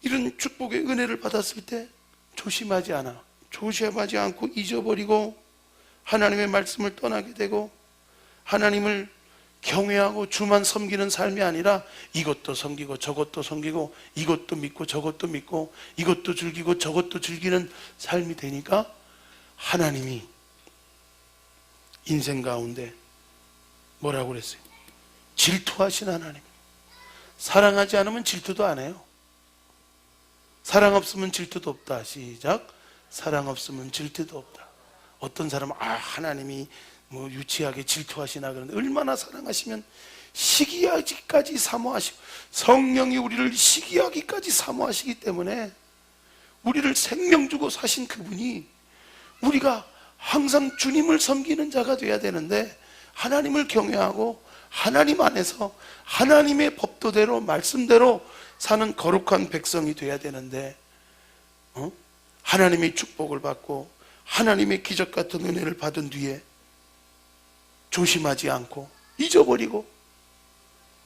이런 축복의 은혜를 받았을 때 조심하지 않고 잊어버리고 하나님의 말씀을 떠나게 되고 하나님을 경외하고 주만 섬기는 삶이 아니라 이것도 섬기고 저것도 섬기고 이것도 믿고 저것도 믿고 이것도 즐기고 저것도 즐기는 삶이 되니까 하나님이 인생 가운데 뭐라고 그랬어요? 질투하신 하나님. 사랑하지 않으면 질투도 안 해요. 사랑 없으면 질투도 없다. 시작. 사랑 없으면 질투도 없다. 어떤 사람은 하나님이 뭐 유치하게 질투하시나 그러는데 얼마나 사랑하시면 시기하기까지 사모하시고 성령이 우리를 시기하기까지 사모하시기 때문에 우리를 생명 주고 사신 그분이 우리가 항상 주님을 섬기는 자가 돼야 되는데 하나님을 경외하고 하나님 안에서 하나님의 법도대로 말씀대로 사는 거룩한 백성이 돼야 되는데 하나님의 축복을 받고 하나님의 기적 같은 은혜를 받은 뒤에 조심하지 않고 잊어버리고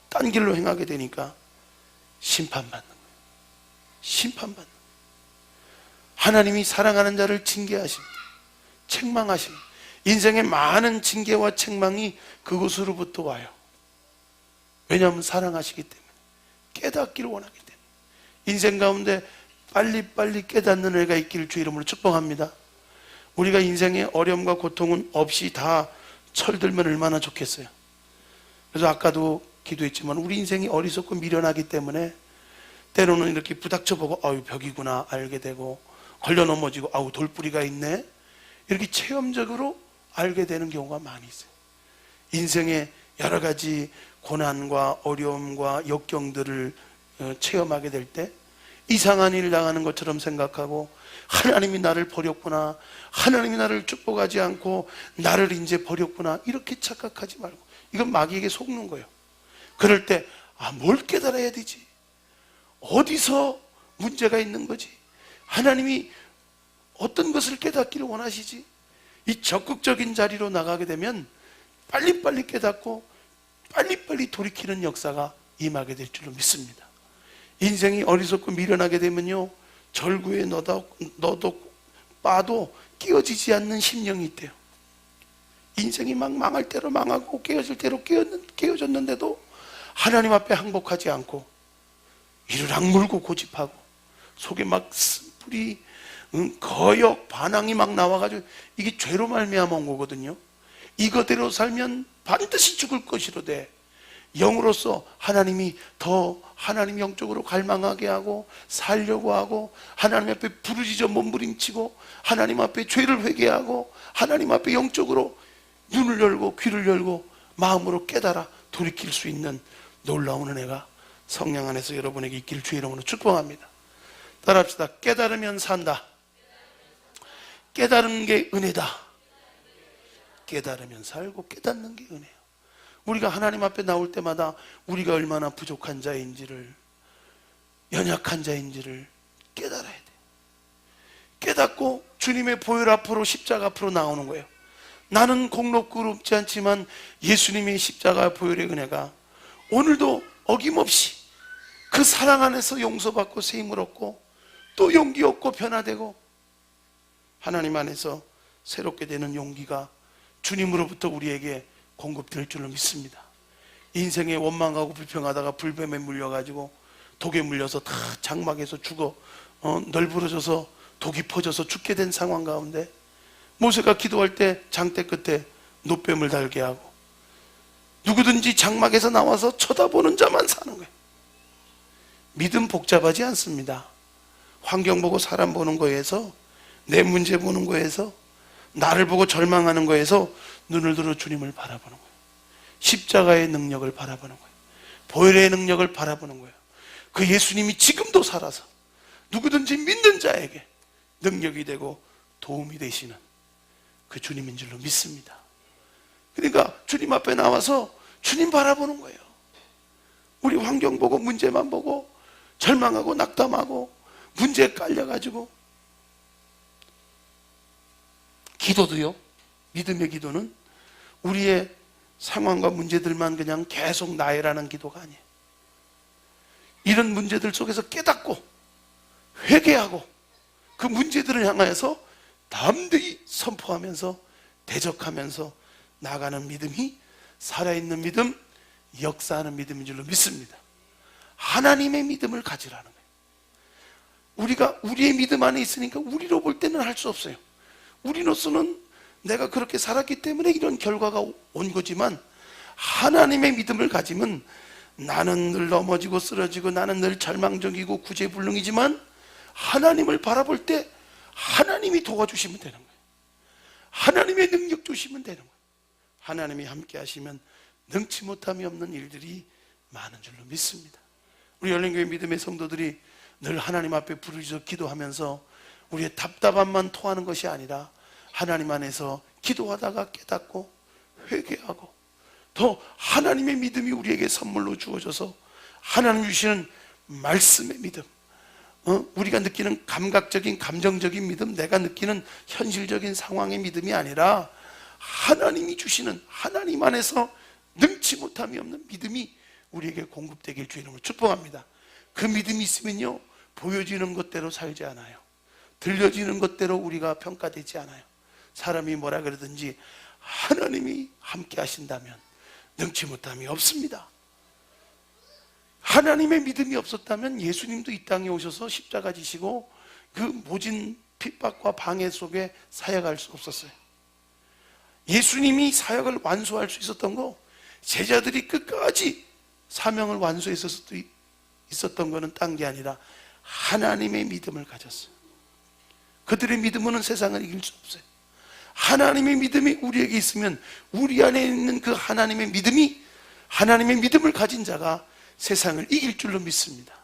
딴 길로 행하게 되니까 심판받는 거예요. 심판받는 거예요. 하나님이 사랑하는 자를 징계하십니다. 책망하십니다. 인생의 많은 징계와 책망이 그곳으로부터 와요. 왜냐하면 사랑하시기 때문에, 깨닫기를 원하기 때문에. 인생 가운데 빨리빨리 깨닫는 애가 있기를 주 이름으로 축복합니다. 우리가 인생의 어려움과 고통은 없이 다 철들면 얼마나 좋겠어요. 그래서 아까도 기도했지만 우리 인생이 어리석고 미련하기 때문에 때로는 이렇게 부닥쳐보고 아유 벽이구나 알게 되고 걸려 넘어지고 아우 돌뿌리가 있네 이렇게 체험적으로 알게 되는 경우가 많이 있어요. 인생의 여러 가지 고난과 어려움과 역경들을 체험하게 될 때 이상한 일 당하는 것처럼 생각하고 하나님이 나를 버렸구나, 하나님이 나를 축복하지 않고 나를 이제 버렸구나 이렇게 착각하지 말고, 이건 마귀에게 속는 거예요. 그럴 때 뭘 깨달아야 되지? 어디서 문제가 있는 거지? 하나님이 어떤 것을 깨닫기를 원하시지? 이 적극적인 자리로 나가게 되면 빨리빨리 깨닫고 빨리빨리 돌이키는 역사가 임하게 될 줄로 믿습니다. 인생이 어리석고 미련하게 되면요, 절구에 넣어도 빠도 깨어지지 않는 심령이 있대요. 인생이 막 망할 대로 망하고 깨어질 대로 깨어졌는데도 하나님 앞에 항복하지 않고 이를 악물고 고집하고 속에 막 불이 거역 반항이 막 나와가지고 이게 죄로 말미암아 온 거거든요. 이거대로 살면 반드시 죽을 것이로되 영으로서 하나님이 더 하나님 영적으로 갈망하게 하고 살려고 하고 하나님 앞에 부르짖어 몸부림치고 하나님 앞에 죄를 회개하고 하나님 앞에 영적으로 눈을 열고 귀를 열고 마음으로 깨달아 돌이킬 수 있는 놀라운 은혜가 성령 안에서 여러분에게 있기를 주의 이름으로 축복합니다. 따라합시다. 깨달으면 산다. 깨달은 게 은혜다. 깨달으면 살고 깨닫는 게 은혜예요. 우리가 하나님 앞에 나올 때마다 우리가 얼마나 부족한 자인지를, 연약한 자인지를 깨달아야 돼요. 깨닫고 주님의 보혈 앞으로, 십자가 앞으로 나오는 거예요. 나는 공로롭지 않지만 예수님의 십자가 보혈의 은혜가 오늘도 어김없이 그 사랑 안에서 용서받고 세임을 얻고 또 용기 얻고 변화되고 하나님 안에서 새롭게 되는 용기가 주님으로부터 우리에게 공급될 줄로 믿습니다. 인생에 원망하고 불평하다가 불뱀에 물려가지고 독에 물려서 다 장막에서 죽어 널브러져서 독이 퍼져서 죽게 된 상황 가운데 모세가 기도할 때 장대 끝에 노뱀을 달게 하고 누구든지 장막에서 나와서 쳐다보는 자만 사는 거예요. 믿음 복잡하지 않습니다. 환경 보고 사람 보는 거에서, 내 문제 보는 거에서, 나를 보고 절망하는 거에서 눈을 들어 주님을 바라보는 거예요. 십자가의 능력을 바라보는 거예요. 보혈의 능력을 바라보는 거예요. 그 예수님이 지금도 살아서 누구든지 믿는 자에게 능력이 되고 도움이 되시는 그 주님인 줄로 믿습니다. 그러니까 주님 앞에 나와서 주님 바라보는 거예요. 우리 환경 보고 문제만 보고 절망하고 낙담하고 문제에 깔려가지고 기도도요, 믿음의 기도는 우리의 상황과 문제들만 그냥 계속 나열하는 기도가 아니에요. 이런 문제들 속에서 깨닫고 회개하고 그 문제들을 향하여서 담대히 선포하면서 대적하면서 나가는 믿음이 살아있는 믿음, 역사하는 믿음인 줄로 믿습니다. 하나님의 믿음을 가지라는 거예요. 우리가 우리의 믿음 안에 있으니까 우리로 볼 때는 할 수 없어요. 우리로서는 내가 그렇게 살았기 때문에 이런 결과가 온 거지만, 하나님의 믿음을 가지면 나는 늘 넘어지고 쓰러지고 나는 늘 절망적이고 구제불능이지만 하나님을 바라볼 때 하나님이 도와주시면 되는 거예요. 하나님의 능력 주시면 되는 거예요. 하나님이 함께 하시면 능치 못함이 없는 일들이 많은 줄로 믿습니다. 우리 열린교회 믿음의 성도들이 늘 하나님 앞에 부르짖어 기도하면서 우리의 답답함만 토하는 것이 아니라 하나님 안에서 기도하다가 깨닫고 회개하고 더 하나님의 믿음이 우리에게 선물로 주어져서 하나님 주시는 말씀의 믿음, 우리가 느끼는 감각적인 감정적인 믿음, 내가 느끼는 현실적인 상황의 믿음이 아니라 하나님이 주시는 하나님 안에서 능치 못함이 없는 믿음이 우리에게 공급되길 주의 이름으로 축복합니다. 그 믿음이 있으면요, 보여지는 것대로 살지 않아요. 들려지는 것대로 우리가 평가되지 않아요. 사람이 뭐라 그러든지 하나님이 함께 하신다면 능치 못함이 없습니다. 하나님의 믿음이 없었다면 예수님도 이 땅에 오셔서 십자가 지시고 그 모진 핍박과 방해 속에 사역할 수 없었어요. 예수님이 사역을 완수할 수 있었던 거, 제자들이 끝까지 사명을 완수했을 수도 있었던 거는 딴 게 아니라 하나님의 믿음을 가졌어요. 그들의 믿음으로는 세상을 이길 수 없어요. 하나님의 믿음이 우리에게 있으면 우리 안에 있는 그 하나님의 믿음이, 하나님의 믿음을 가진 자가 세상을 이길 줄로 믿습니다.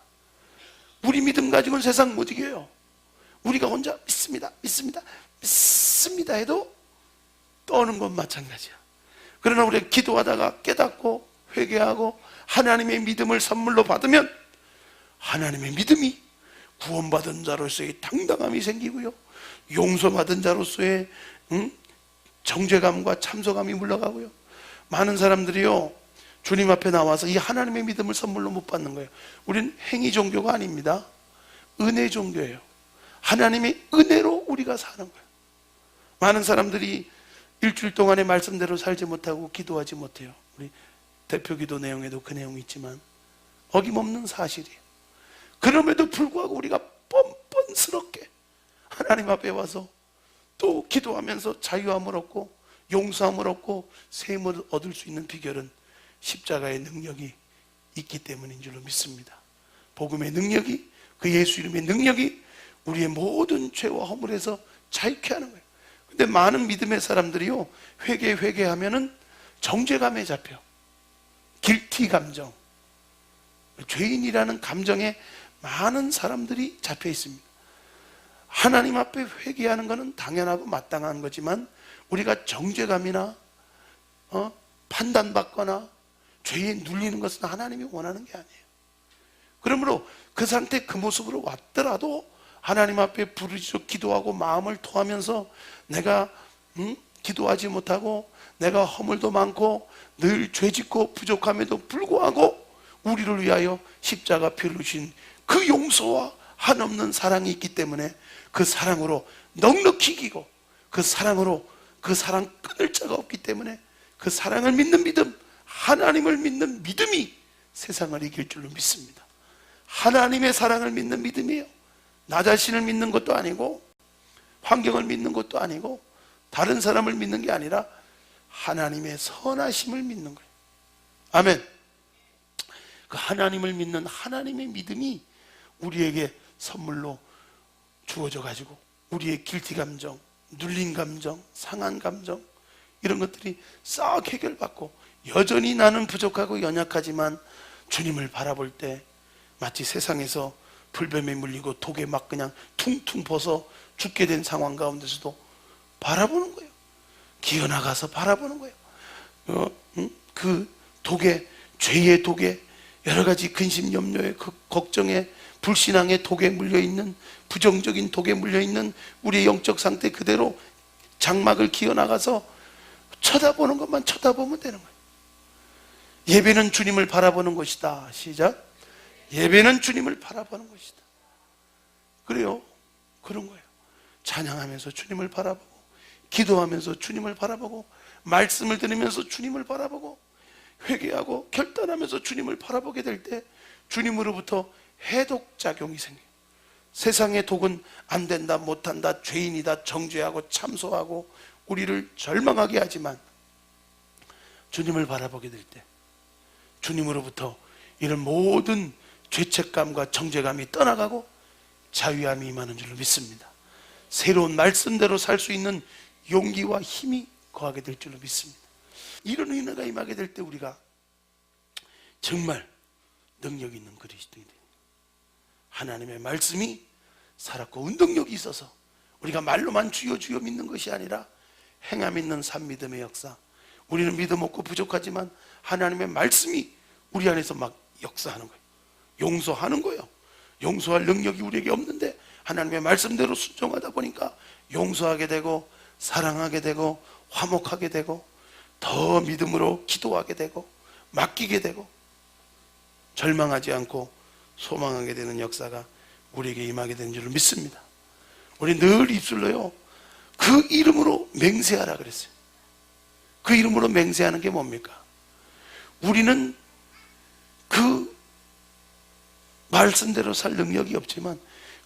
우리 믿음 가지고는 세상 못 이겨요. 우리가 혼자 믿습니다 해도 떠오는 건 마찬가지야. 그러나 우리가 기도하다가 깨닫고 회개하고 하나님의 믿음을 선물로 받으면 하나님의 믿음이 구원받은 자로서의 당당함이 생기고요, 용서받은 자로서의 정죄감과 참소감이 물러가고요. 많은 사람들이요, 주님 앞에 나와서 이 하나님의 믿음을 선물로 못 받는 거예요. 우리는 행위 종교가 아닙니다. 은혜 종교예요. 하나님의 은혜로 우리가 사는 거예요. 많은 사람들이 일주일 동안의 말씀대로 살지 못하고 기도하지 못해요. 우리 대표 기도 내용에도 그 내용이 있지만 어김없는 사실이에요. 그럼에도 불구하고 우리가 뻔뻔스럽게 하나님 앞에 와서 또 기도하면서 자유함을 얻고 용서함을 얻고 세임을 얻을 수 있는 비결은 십자가의 능력이 있기 때문인 줄로 믿습니다. 복음의 능력이, 그 예수 이름의 능력이 우리의 모든 죄와 허물에서 자유케 하는 거예요. 근데 많은 믿음의 사람들이요, 회개하면은 정죄감에 잡혀. 길티 감정, 죄인이라는 감정에 많은 사람들이 잡혀 있습니다. 하나님 앞에 회개하는 것은 당연하고 마땅한 거지만 우리가 정죄감이나 판단받거나 죄에 눌리는 것은 하나님이 원하는 게 아니에요. 그러므로 그 상태, 그 모습으로 왔더라도 하나님 앞에 부르짖어 기도하고 마음을 토하면서 내가 기도하지 못하고 내가 허물도 많고 늘 죄짓고 부족함에도 불구하고 우리를 위하여 십자가 피를 흘리신 그 용서와 한없는 사랑이 있기 때문에 그 사랑으로 넉넉히 이기고 그 사랑으로 그 사랑 끊을 자가 없기 때문에 그 사랑을 믿는 믿음, 하나님을 믿는 믿음이 세상을 이길 줄로 믿습니다. 하나님의 사랑을 믿는 믿음이에요. 나 자신을 믿는 것도 아니고 환경을 믿는 것도 아니고 다른 사람을 믿는 게 아니라 하나님의 선하심을 믿는 거예요. 아멘. 그 하나님을 믿는 하나님의 믿음이 우리에게 선물로 주어져 가지고 우리의 길티 감정, 눌린 감정, 상한 감정 이런 것들이 싹 해결받고 여전히 나는 부족하고 연약하지만 주님을 바라볼 때 마치 세상에서 불뱀에 물리고 독에 막 그냥 퉁퉁 벗어 죽게 된 상황 가운데서도 바라보는 거예요. 기어나가서 바라보는 거예요. 그 독에, 죄의 독에, 여러 가지 근심, 염려에, 그 걱정에, 불신앙의 독에 물려있는, 부정적인 독에 물려있는 우리의 영적 상태 그대로 장막을 기어나가서 쳐다보는 것만 쳐다보면 되는 거예요. 예배는 주님을 바라보는 것이다. 시작. 예배는 주님을 바라보는 것이다. 그래요. 그런 거예요. 찬양하면서 주님을 바라보고, 기도하면서 주님을 바라보고, 말씀을 들으면서 주님을 바라보고, 회개하고 결단하면서 주님을 바라보게 될 때 주님으로부터 해독작용이 생겨요. 세상의 독은 안 된다, 못한다, 죄인이다, 정죄하고 참소하고 우리를 절망하게 하지만 주님을 바라보게 될 때 주님으로부터 이런 모든 죄책감과 정죄감이 떠나가고 자유함이 임하는 줄로 믿습니다. 새로운 말씀대로 살 수 있는 용기와 힘이 거하게 될 줄로 믿습니다. 이런 은혜가 임하게 될 때 우리가 정말 능력 있는 그리스도인이 됩니다. 하나님의 말씀이 살았고 운동력이 있어서 우리가 말로만 주여 주여 믿는 것이 아니라 행함 있는 산 믿음의 역사. 우리는 믿음 없고 부족하지만 하나님의 말씀이 우리 안에서 막 역사하는 거예요. 용서하는 거예요. 용서할 능력이 우리에게 없는데 하나님의 말씀대로 순종하다 보니까 용서하게 되고 사랑하게 되고 화목하게 되고 더 믿음으로 기도하게 되고 맡기게 되고 절망하지 않고 소망하게 되는 역사가 우리에게 임하게 되는 줄을 믿습니다. 우리 늘 입술로요, 그 이름으로 맹세하라 그랬어요. 그 이름으로 맹세하는 게 뭡니까? 우리는 그 말씀대로 살 능력이 없지만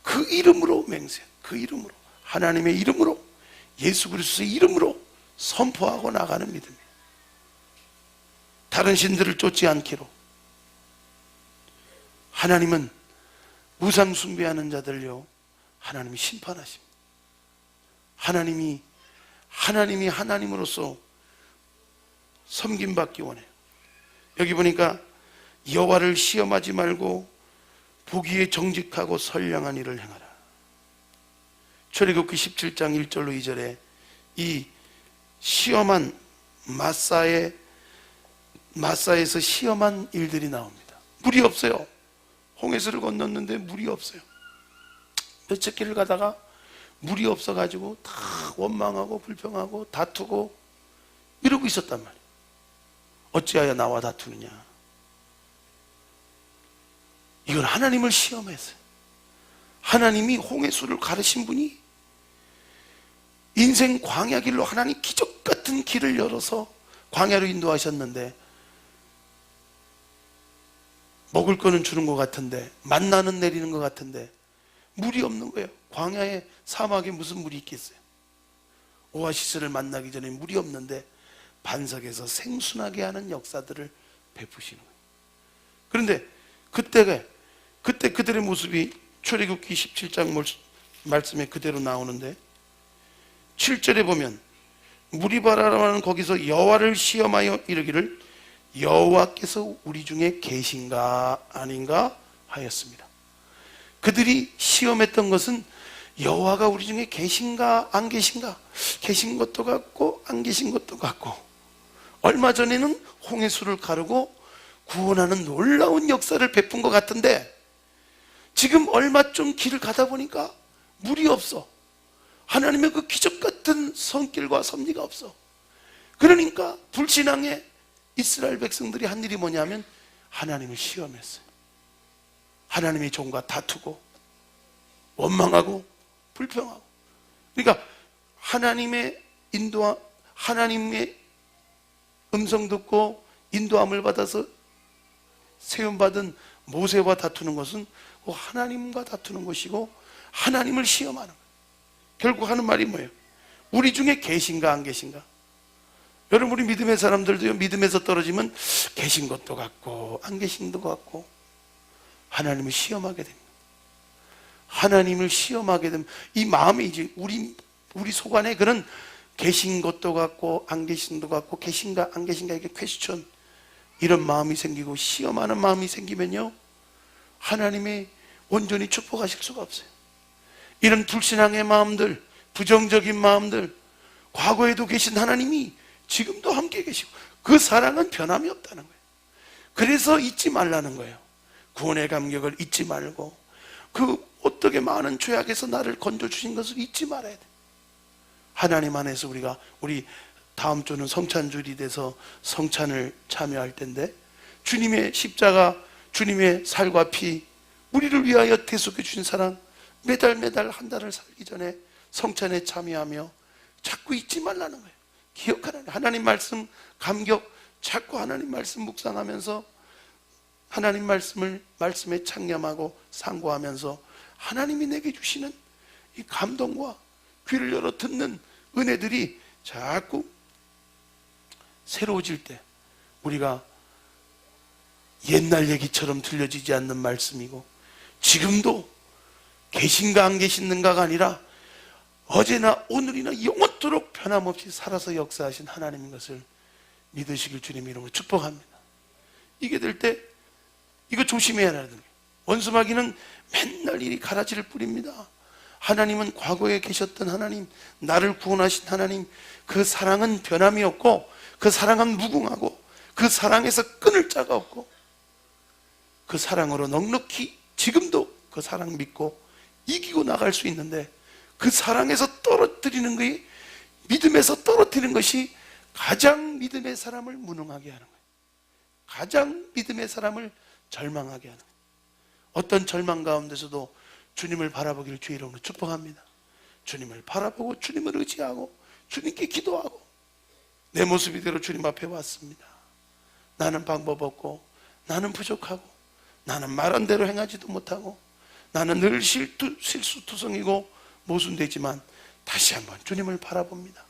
그 이름으로 맹세, 그 이름으로, 하나님의 이름으로, 예수 그리스도의 이름으로 선포하고 나가는 믿음이에요. 다른 신들을 쫓지 않기로. 하나님은 우상 숭배하는 자들요, 하나님이 심판하십니다. 하나님이 하나님으로서 섬김받기 원해요. 여기 보니까 여호와를 시험하지 말고 보기에 정직하고 선량한 일을 행하라. 출애굽기 17장 1절로 2절에 이 시험한 마사에서 시험한 일들이 나옵니다. 물이 없어요. 홍해수를 건넜는데 물이 없어요. 몇천 길을 가다가 물이 없어가지고 다 원망하고 불평하고 다투고 이러고 있었단 말이에요. 어찌하여 나와 다투느냐. 이건 하나님을 시험했어요. 하나님이 홍해수를 가르신 분이 인생 광야길로 하나님 기적 같은 길을 열어서 광야로 인도하셨는데 먹을 거는 주는 것 같은데 만나는 내리는 것 같은데 물이 없는 거예요. 광야에 사막에 무슨 물이 있겠어요. 오아시스를 만나기 전에 물이 없는데 반석에서 생순하게 하는 역사들을 베푸시는 거예요. 그런데 그때 그들의 모습이 출애굽기 17장 말씀에 그대로 나오는데 7절에 보면 무리바라라는 거기서 여호와를 시험하여 이르기를 여호와께서 우리 중에 계신가 아닌가 하였습니다. 그들이 시험했던 것은 여호와가 우리 중에 계신가 안 계신가, 계신 것도 같고 안 계신 것도 같고, 얼마 전에는 홍해수를 가르고 구원하는 놀라운 역사를 베푼 것 같은데 지금 얼마 좀 길을 가다 보니까 물이 없어. 하나님의 그 기적 같은 손길과 섭리가 없어. 그러니까 불신앙의 이스라엘 백성들이 한 일이 뭐냐면 하나님을 시험했어요. 하나님의 종과 다투고 원망하고 불평하고. 그러니까 하나님의 음성 듣고 인도함을 받아서 세움받은 모세와 다투는 것은 하나님과 다투는 것이고 하나님을 시험하는 거예요. 결국 하는 말이 뭐예요? 우리 중에 계신가 안 계신가? 여러분, 우리 믿음의 사람들도요, 믿음에서 떨어지면 계신 것도 같고 안 계신 것도 같고 하나님을 시험하게 됩니다. 하나님을 시험하게 되면 이 마음이 이제 우리 속 안에 그런 계신 것도 같고 안 계신 것도 같고 계신가 안 계신가 이게 퀘스천, 이런 마음이 생기고 시험하는 마음이 생기면요, 하나님이 온전히 축복하실 수가 없어요. 이런 불신앙의 마음들, 부정적인 마음들, 과거에도 계신 하나님이 지금도 함께 계시고 그 사랑은 변함이 없다는 거예요. 그래서 잊지 말라는 거예요. 구원의 감격을 잊지 말고 그 어떻게 많은 죄악에서 나를 건져주신 것을 잊지 말아야 돼. 하나님 안에서 우리 다음 주는 성찬주일이 돼서 성찬을 참여할 텐데, 주님의 십자가, 주님의 살과 피, 우리를 위하여 대속해 주신 사랑, 매달 한 달을 살기 전에 성찬에 참여하며 자꾸 잊지 말라는 거예요. 기억하라는 거예요. 하나님 말씀 감격, 자꾸 하나님 말씀 묵상하면서 하나님 말씀에 창념하고 상고하면서 하나님이 내게 주시는 이 감동과 귀를 열어 듣는 은혜들이 자꾸 새로워질 때 우리가 옛날 얘기처럼 들려지지 않는 말씀이고, 지금도 계신가 안 계시는가가 아니라 어제나 오늘이나 영원토록 변함없이 살아서 역사하신 하나님인 것을 믿으시길 주님 이름으로 축복합니다. 이게 될 때 이거 조심해야 하는 거예요. 원수마귀는 맨날 이리 가라지를 뿌립니다. 하나님은 과거에 계셨던 하나님, 나를 구원하신 하나님, 그 사랑은 변함이 없고, 그 사랑은 무궁하고, 그 사랑에서 끊을 자가 없고, 그 사랑으로 넉넉히 지금도 그 사랑 믿고 이기고 나갈 수 있는데, 그 사랑에서 떨어뜨리는 것이, 믿음에서 떨어뜨리는 것이 가장 믿음의 사람을 무능하게 하는 거예요. 가장 믿음의 사람을 절망하게 하는 거예요. 어떤 절망 가운데서도 주님을 바라보기를 주의 이름으로 축복합니다. 주님을 바라보고 주님을 의지하고 주님께 기도하고, 내 모습 이대로 주님 앞에 왔습니다. 나는 방법 없고, 나는 부족하고, 나는 말한 대로 행하지도 못하고, 나는 늘 실수투성이고 모순되지만 다시 한번 주님을 바라봅니다.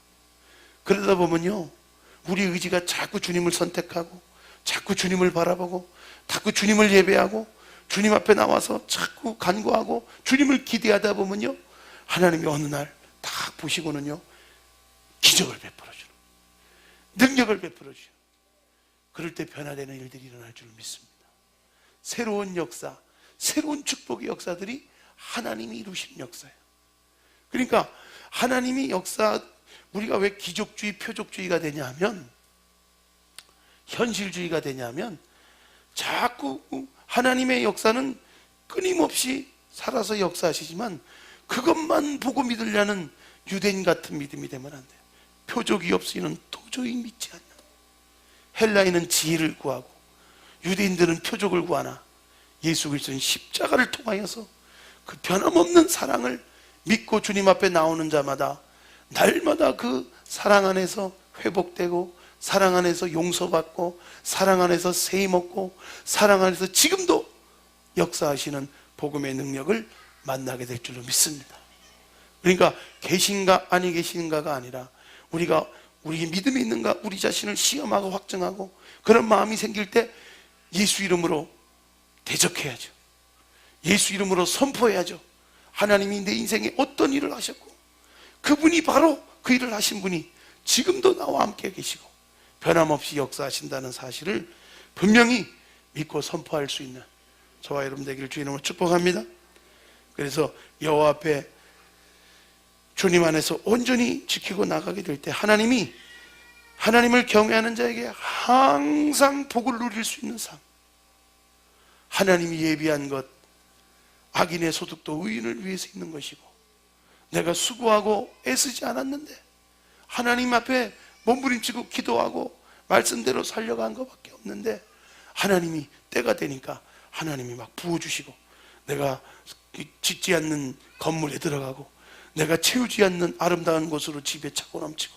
그러다 보면요, 우리 의지가 자꾸 주님을 선택하고, 자꾸 주님을 바라보고, 자꾸 주님을 예배하고, 주님 앞에 나와서 자꾸 간구하고 주님을 기대하다 보면요, 하나님이 어느 날 딱 보시고는요, 기적을 베풀어 주는, 능력을 베풀어 주는, 그럴 때 변화되는 일들이 일어날 줄 믿습니다. 새로운 역사, 새로운 축복의 역사들이 하나님이 이루신 역사예요. 그러니까 하나님이 역사, 우리가 왜 기적주의, 표적주의가 되냐 하면, 현실주의가 되냐 하면, 자꾸 하나님의 역사는 끊임없이 살아서 역사하시지만 그것만 보고 믿으려는 유대인 같은 믿음이 되면 안 돼요. 표적이 없이는 도저히 믿지 않는, 헬라인은 지혜를 구하고 유대인들은 표적을 구하나 예수 그리스도는 십자가를 통하여서 그 변함없는 사랑을 믿고 주님 앞에 나오는 자마다 날마다 그 사랑 안에서 회복되고, 사랑 안에서 용서받고, 사랑 안에서 세임 얻고, 사랑 안에서 지금도 역사하시는 복음의 능력을 만나게 될 줄로 믿습니다. 그러니까 계신가 아니 계신가가 아니라 우리 믿음이 있는가, 우리 자신을 시험하고 확증하고, 그런 마음이 생길 때 예수 이름으로 대적해야죠. 예수 이름으로 선포해야죠. 하나님이 내 인생에 어떤 일을 하셨고, 그분이 바로 그 일을 하신 분이 지금도 나와 함께 계시고 변함없이 역사하신다는 사실을 분명히 믿고 선포할 수 있는 저와 여러분 되기를 주의 이름으로 축복합니다. 그래서 여호와 앞에 주님 안에서 온전히 지키고 나가게 될 때 하나님을 경외하는 자에게 항상 복을 누릴 수 있는 삶, 하나님이 예비한 것, 악인의 소득도 의인을 위해서 있는 것이고, 내가 수고하고 애쓰지 않았는데 하나님 앞에 몸부림치고 기도하고 말씀대로 살려간 것밖에 없는데, 하나님이 때가 되니까 하나님이 막 부어주시고, 내가 짓지 않는 건물에 들어가고, 내가 채우지 않는 아름다운 곳으로 집에 차고 넘치고,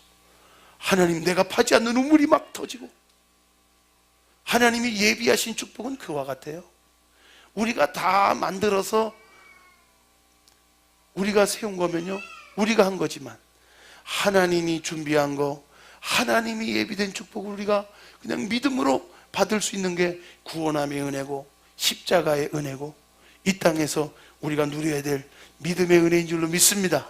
하나님 내가 파지 않는 우물이 막 터지고, 하나님이 예비하신 축복은 그와 같아요. 우리가 다 만들어서 우리가 세운 거면요, 우리가 한 거지만 하나님이 준비한 거, 하나님이 예비된 축복을 우리가 그냥 믿음으로 받을 수 있는 게 구원함의 은혜고 십자가의 은혜고, 이 땅에서 우리가 누려야 될 믿음의 은혜인 줄로 믿습니다.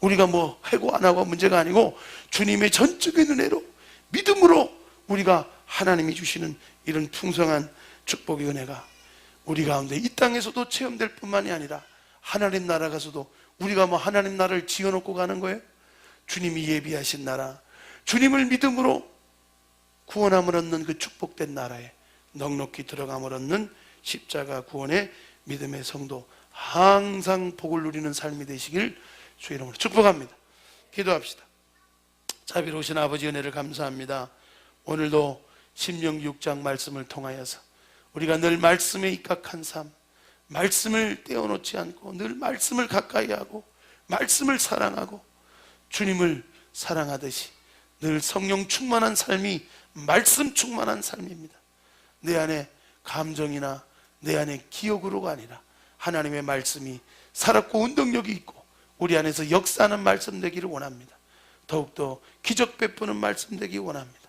우리가 뭐 하고 안 하고 문제가 아니고, 주님의 전적인 은혜로 믿음으로 우리가 하나님이 주시는 이런 풍성한 축복의 은혜가 우리 가운데 이 땅에서도 체험될 뿐만이 아니라 하나님 나라 가서도, 우리가 뭐 하나님 나라를 지어놓고 가는 거예요? 주님이 예비하신 나라, 주님을 믿음으로 구원함을 얻는 그 축복된 나라에 넉넉히 들어감을 얻는 십자가 구원의 믿음의 성도, 항상 복을 누리는 삶이 되시길 주의 이름으로 축복합니다. 기도합시다. 자비로우신 아버지 은혜를 감사합니다. 오늘도 신명기 6장 말씀을 통하여서 우리가 늘 말씀에 입각한 삶, 말씀을 떼어놓지 않고 늘 말씀을 가까이 하고 말씀을 사랑하고 주님을 사랑하듯이 늘 성령 충만한 삶이 말씀 충만한 삶입니다. 내 안에 감정이나 내 안에 기억으로가 아니라 하나님의 말씀이 살았고 운동력이 있고 우리 안에서 역사하는 말씀 되기를 원합니다. 더욱더 기적 베푸는 말씀 되기 원합니다.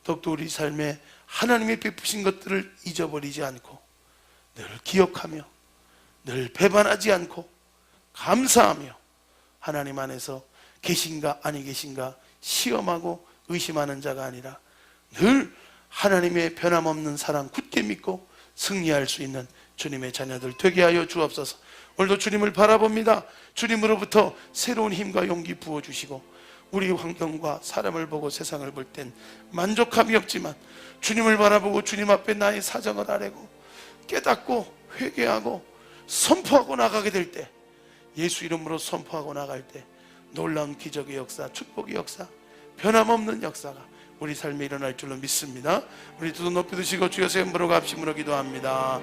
더욱더 우리 삶에 하나님이 베푸신 것들을 잊어버리지 않고 늘 기억하며 늘 배반하지 않고 감사하며 하나님 안에서 계신가 아니 계신가 시험하고 의심하는 자가 아니라 늘 하나님의 변함없는 사랑 굳게 믿고 승리할 수 있는 주님의 자녀들 되게 하여 주옵소서. 오늘도 주님을 바라봅니다. 주님으로부터 새로운 힘과 용기 부어주시고 우리 환경과 사람을 보고 세상을 볼 땐 만족함이 없지만 주님을 바라보고 주님 앞에 나의 사정을 아뢰고 깨닫고 회개하고 선포하고 나가게 될 때, 예수 이름으로 선포하고 나갈 때 놀라운 기적의 역사, 축복의 역사, 변함없는 역사가 우리 삶에 일어날 줄로 믿습니다. 우리 두 손 높이 드시고 주여 세움으로 갑심으로 기도합니다.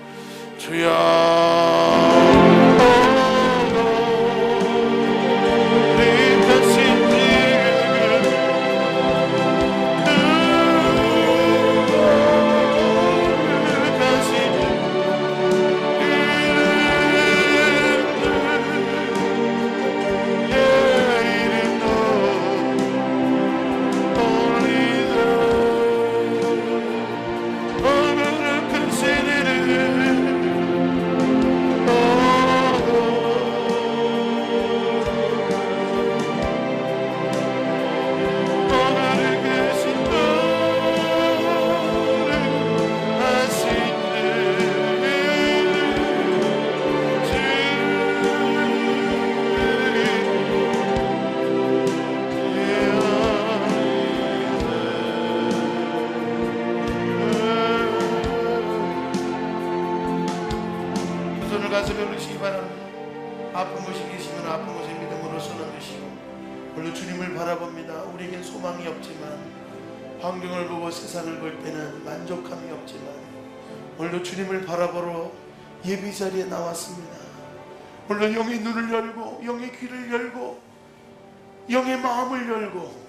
가슴에 올리시기 바랍니다. 아픈 곳이 계시면 아픈 곳에 믿음으로 손을 드시고 오늘도 주님을 바라봅니다. 우리에겐 소망이 없지만 환경을 보고 세상을 볼 때는 만족함이 없지만 오늘도 주님을 바라보러 예배 자리에 나왔습니다. 오늘도 영의 눈을 열고 영의 귀를 열고 영의 마음을 열고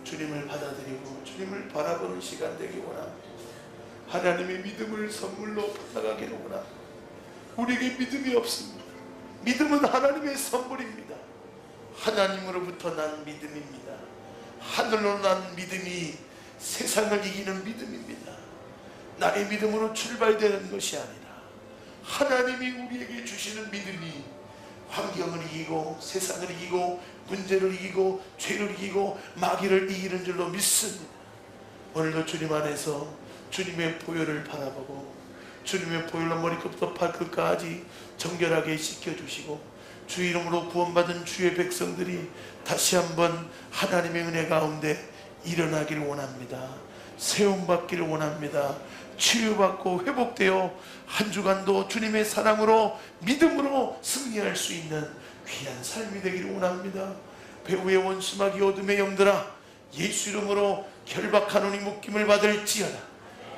주님을 받아들이고 주님을 바라보는 시간 되기 원합니다. 하나님의 믿음을 선물로 받아가기를 원합니다. 우리에게 믿음이 없습니다. 믿음은 하나님의 선물입니다. 하나님으로부터 난 믿음입니다. 하늘로 난 믿음이 세상을 이기는 믿음입니다. 나의 믿음으로 출발되는 것이 아니라 하나님이 우리에게 주시는 믿음이 환경을 이기고 세상을 이기고 문제를 이기고 죄를 이기고 마귀를 이기는 줄로 믿습니다. 오늘도 주님 안에서 주님의 보혈을 바라보고 주님의 보혈로 머리끝부터 발끝까지 정결하게 씻겨주시고 주 이름으로 구원받은 주의 백성들이 다시 한번 하나님의 은혜 가운데 일어나기를 원합니다. 세움받기를 원합니다. 치유받고 회복되어 한 주간도 주님의 사랑으로 믿음으로 승리할 수 있는 귀한 삶이 되기를 원합니다. 배후의 원수마귀 어둠의 영들아, 예수 이름으로 결박하노니 묶임을 받을지어다.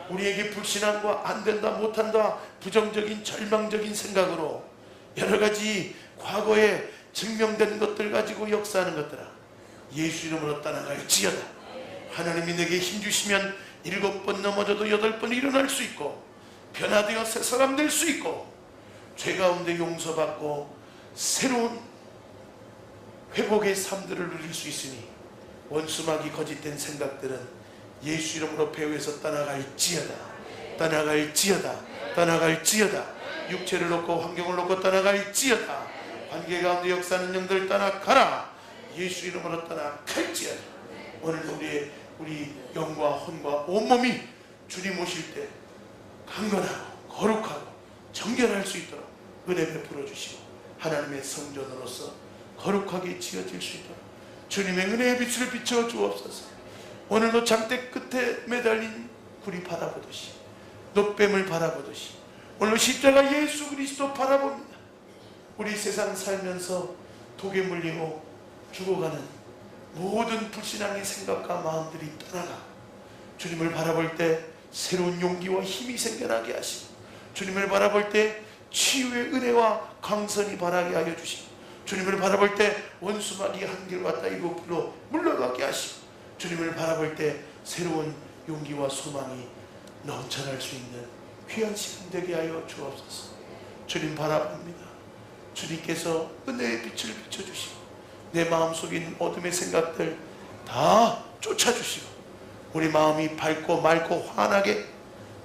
우리에게 불신앙과 안된다 못한다 부정적인 절망적인 생각으로 여러가지 과거에 증명된 것들 가지고 역사하는 것들아, 예수 이름으로 떠나갈지어다. 하나님이 내게 힘주시면 7번 넘어져도 8번 일어날 수 있고 변화되어 새 사람 될 수 있고 죄 가운데 용서받고 새로운 회복의 삶들을 누릴 수 있으니 원수막이 거짓된 생각들은 예수 이름으로 배후에서 떠나갈지어다. 떠나갈지어다. 떠나갈지어다. 육체를 놓고 환경을 놓고 떠나갈지어다. 관계 가운데 역사하는 영들 떠나가라. 예수 이름으로 떠나갈지어다. 오늘 우리 영과 혼과 온몸이 주님 오실 때 강건하고 거룩하고 정결할 수 있도록 은혜 베풀어 주시고 하나님의 성전으로서 거룩하게 지어질 수 있도록 주님의 은혜의 빛을 비춰 주옵소서. 오늘도 장대 끝에 매달린 구리 바라보듯이 놋뱀을 바라보듯이 오늘 십자가 예수 그리스도 바라봅니다. 우리 세상 살면서 독에 물리고 죽어가는 모든 불신앙의 생각과 마음들이 떠나가 주님을 바라볼 때 새로운 용기와 힘이 생겨나게 하시고, 주님을 바라볼 때 치유의 은혜와 강선이 바라게 하여 주시고, 주님을 바라볼 때 원수마귀 한결같다 이곳으로 물러가게 하시고, 주님을 바라볼 때 새로운 용기와 소망이 넘쳐날 수 있는 귀한 시간 되게 하여 주옵소서. 주님 바라봅니다. 주님께서 은혜의 빛을 비춰주시고 내 마음속에 있는 어둠의 생각들 다 쫓아주시고, 우리 마음이 밝고 맑고 환하게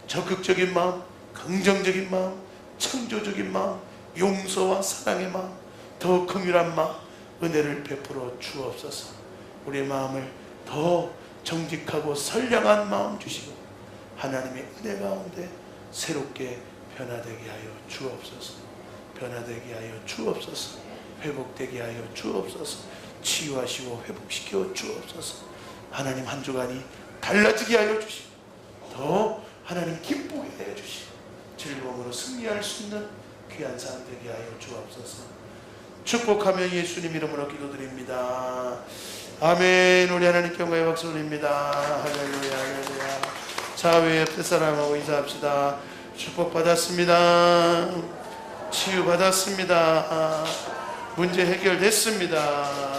적극적인 마음, 긍정적인 마음, 창조적인 마음, 용서와 사랑의 마음, 더 긍휼한 마음, 은혜를 베풀어 주옵소서. 우리의 마음을 더 정직하고 선량한 마음 주시고 하나님의 은혜 가운데 새롭게 변화되게 하여 주옵소서. 변화되게 하여 주옵소서. 회복되게 하여 주옵소서. 치유하시고 회복시켜 주옵소서. 하나님 한 주간이 달라지게 하여 주시고 더 하나님 기쁘게 하여 주시고 즐거움으로 승리할 수 있는 귀한 삶 되게 하여 주옵소서. 축복하며 예수님 이름으로 기도드립니다. 아멘. 우리 하나님께 영광의 박수 올립니다. 할렐루야, 할렐루야. 자, 왜 옆에 사람하고 인사합시다. 축복받았습니다. 치유받았습니다. 문제 해결됐습니다.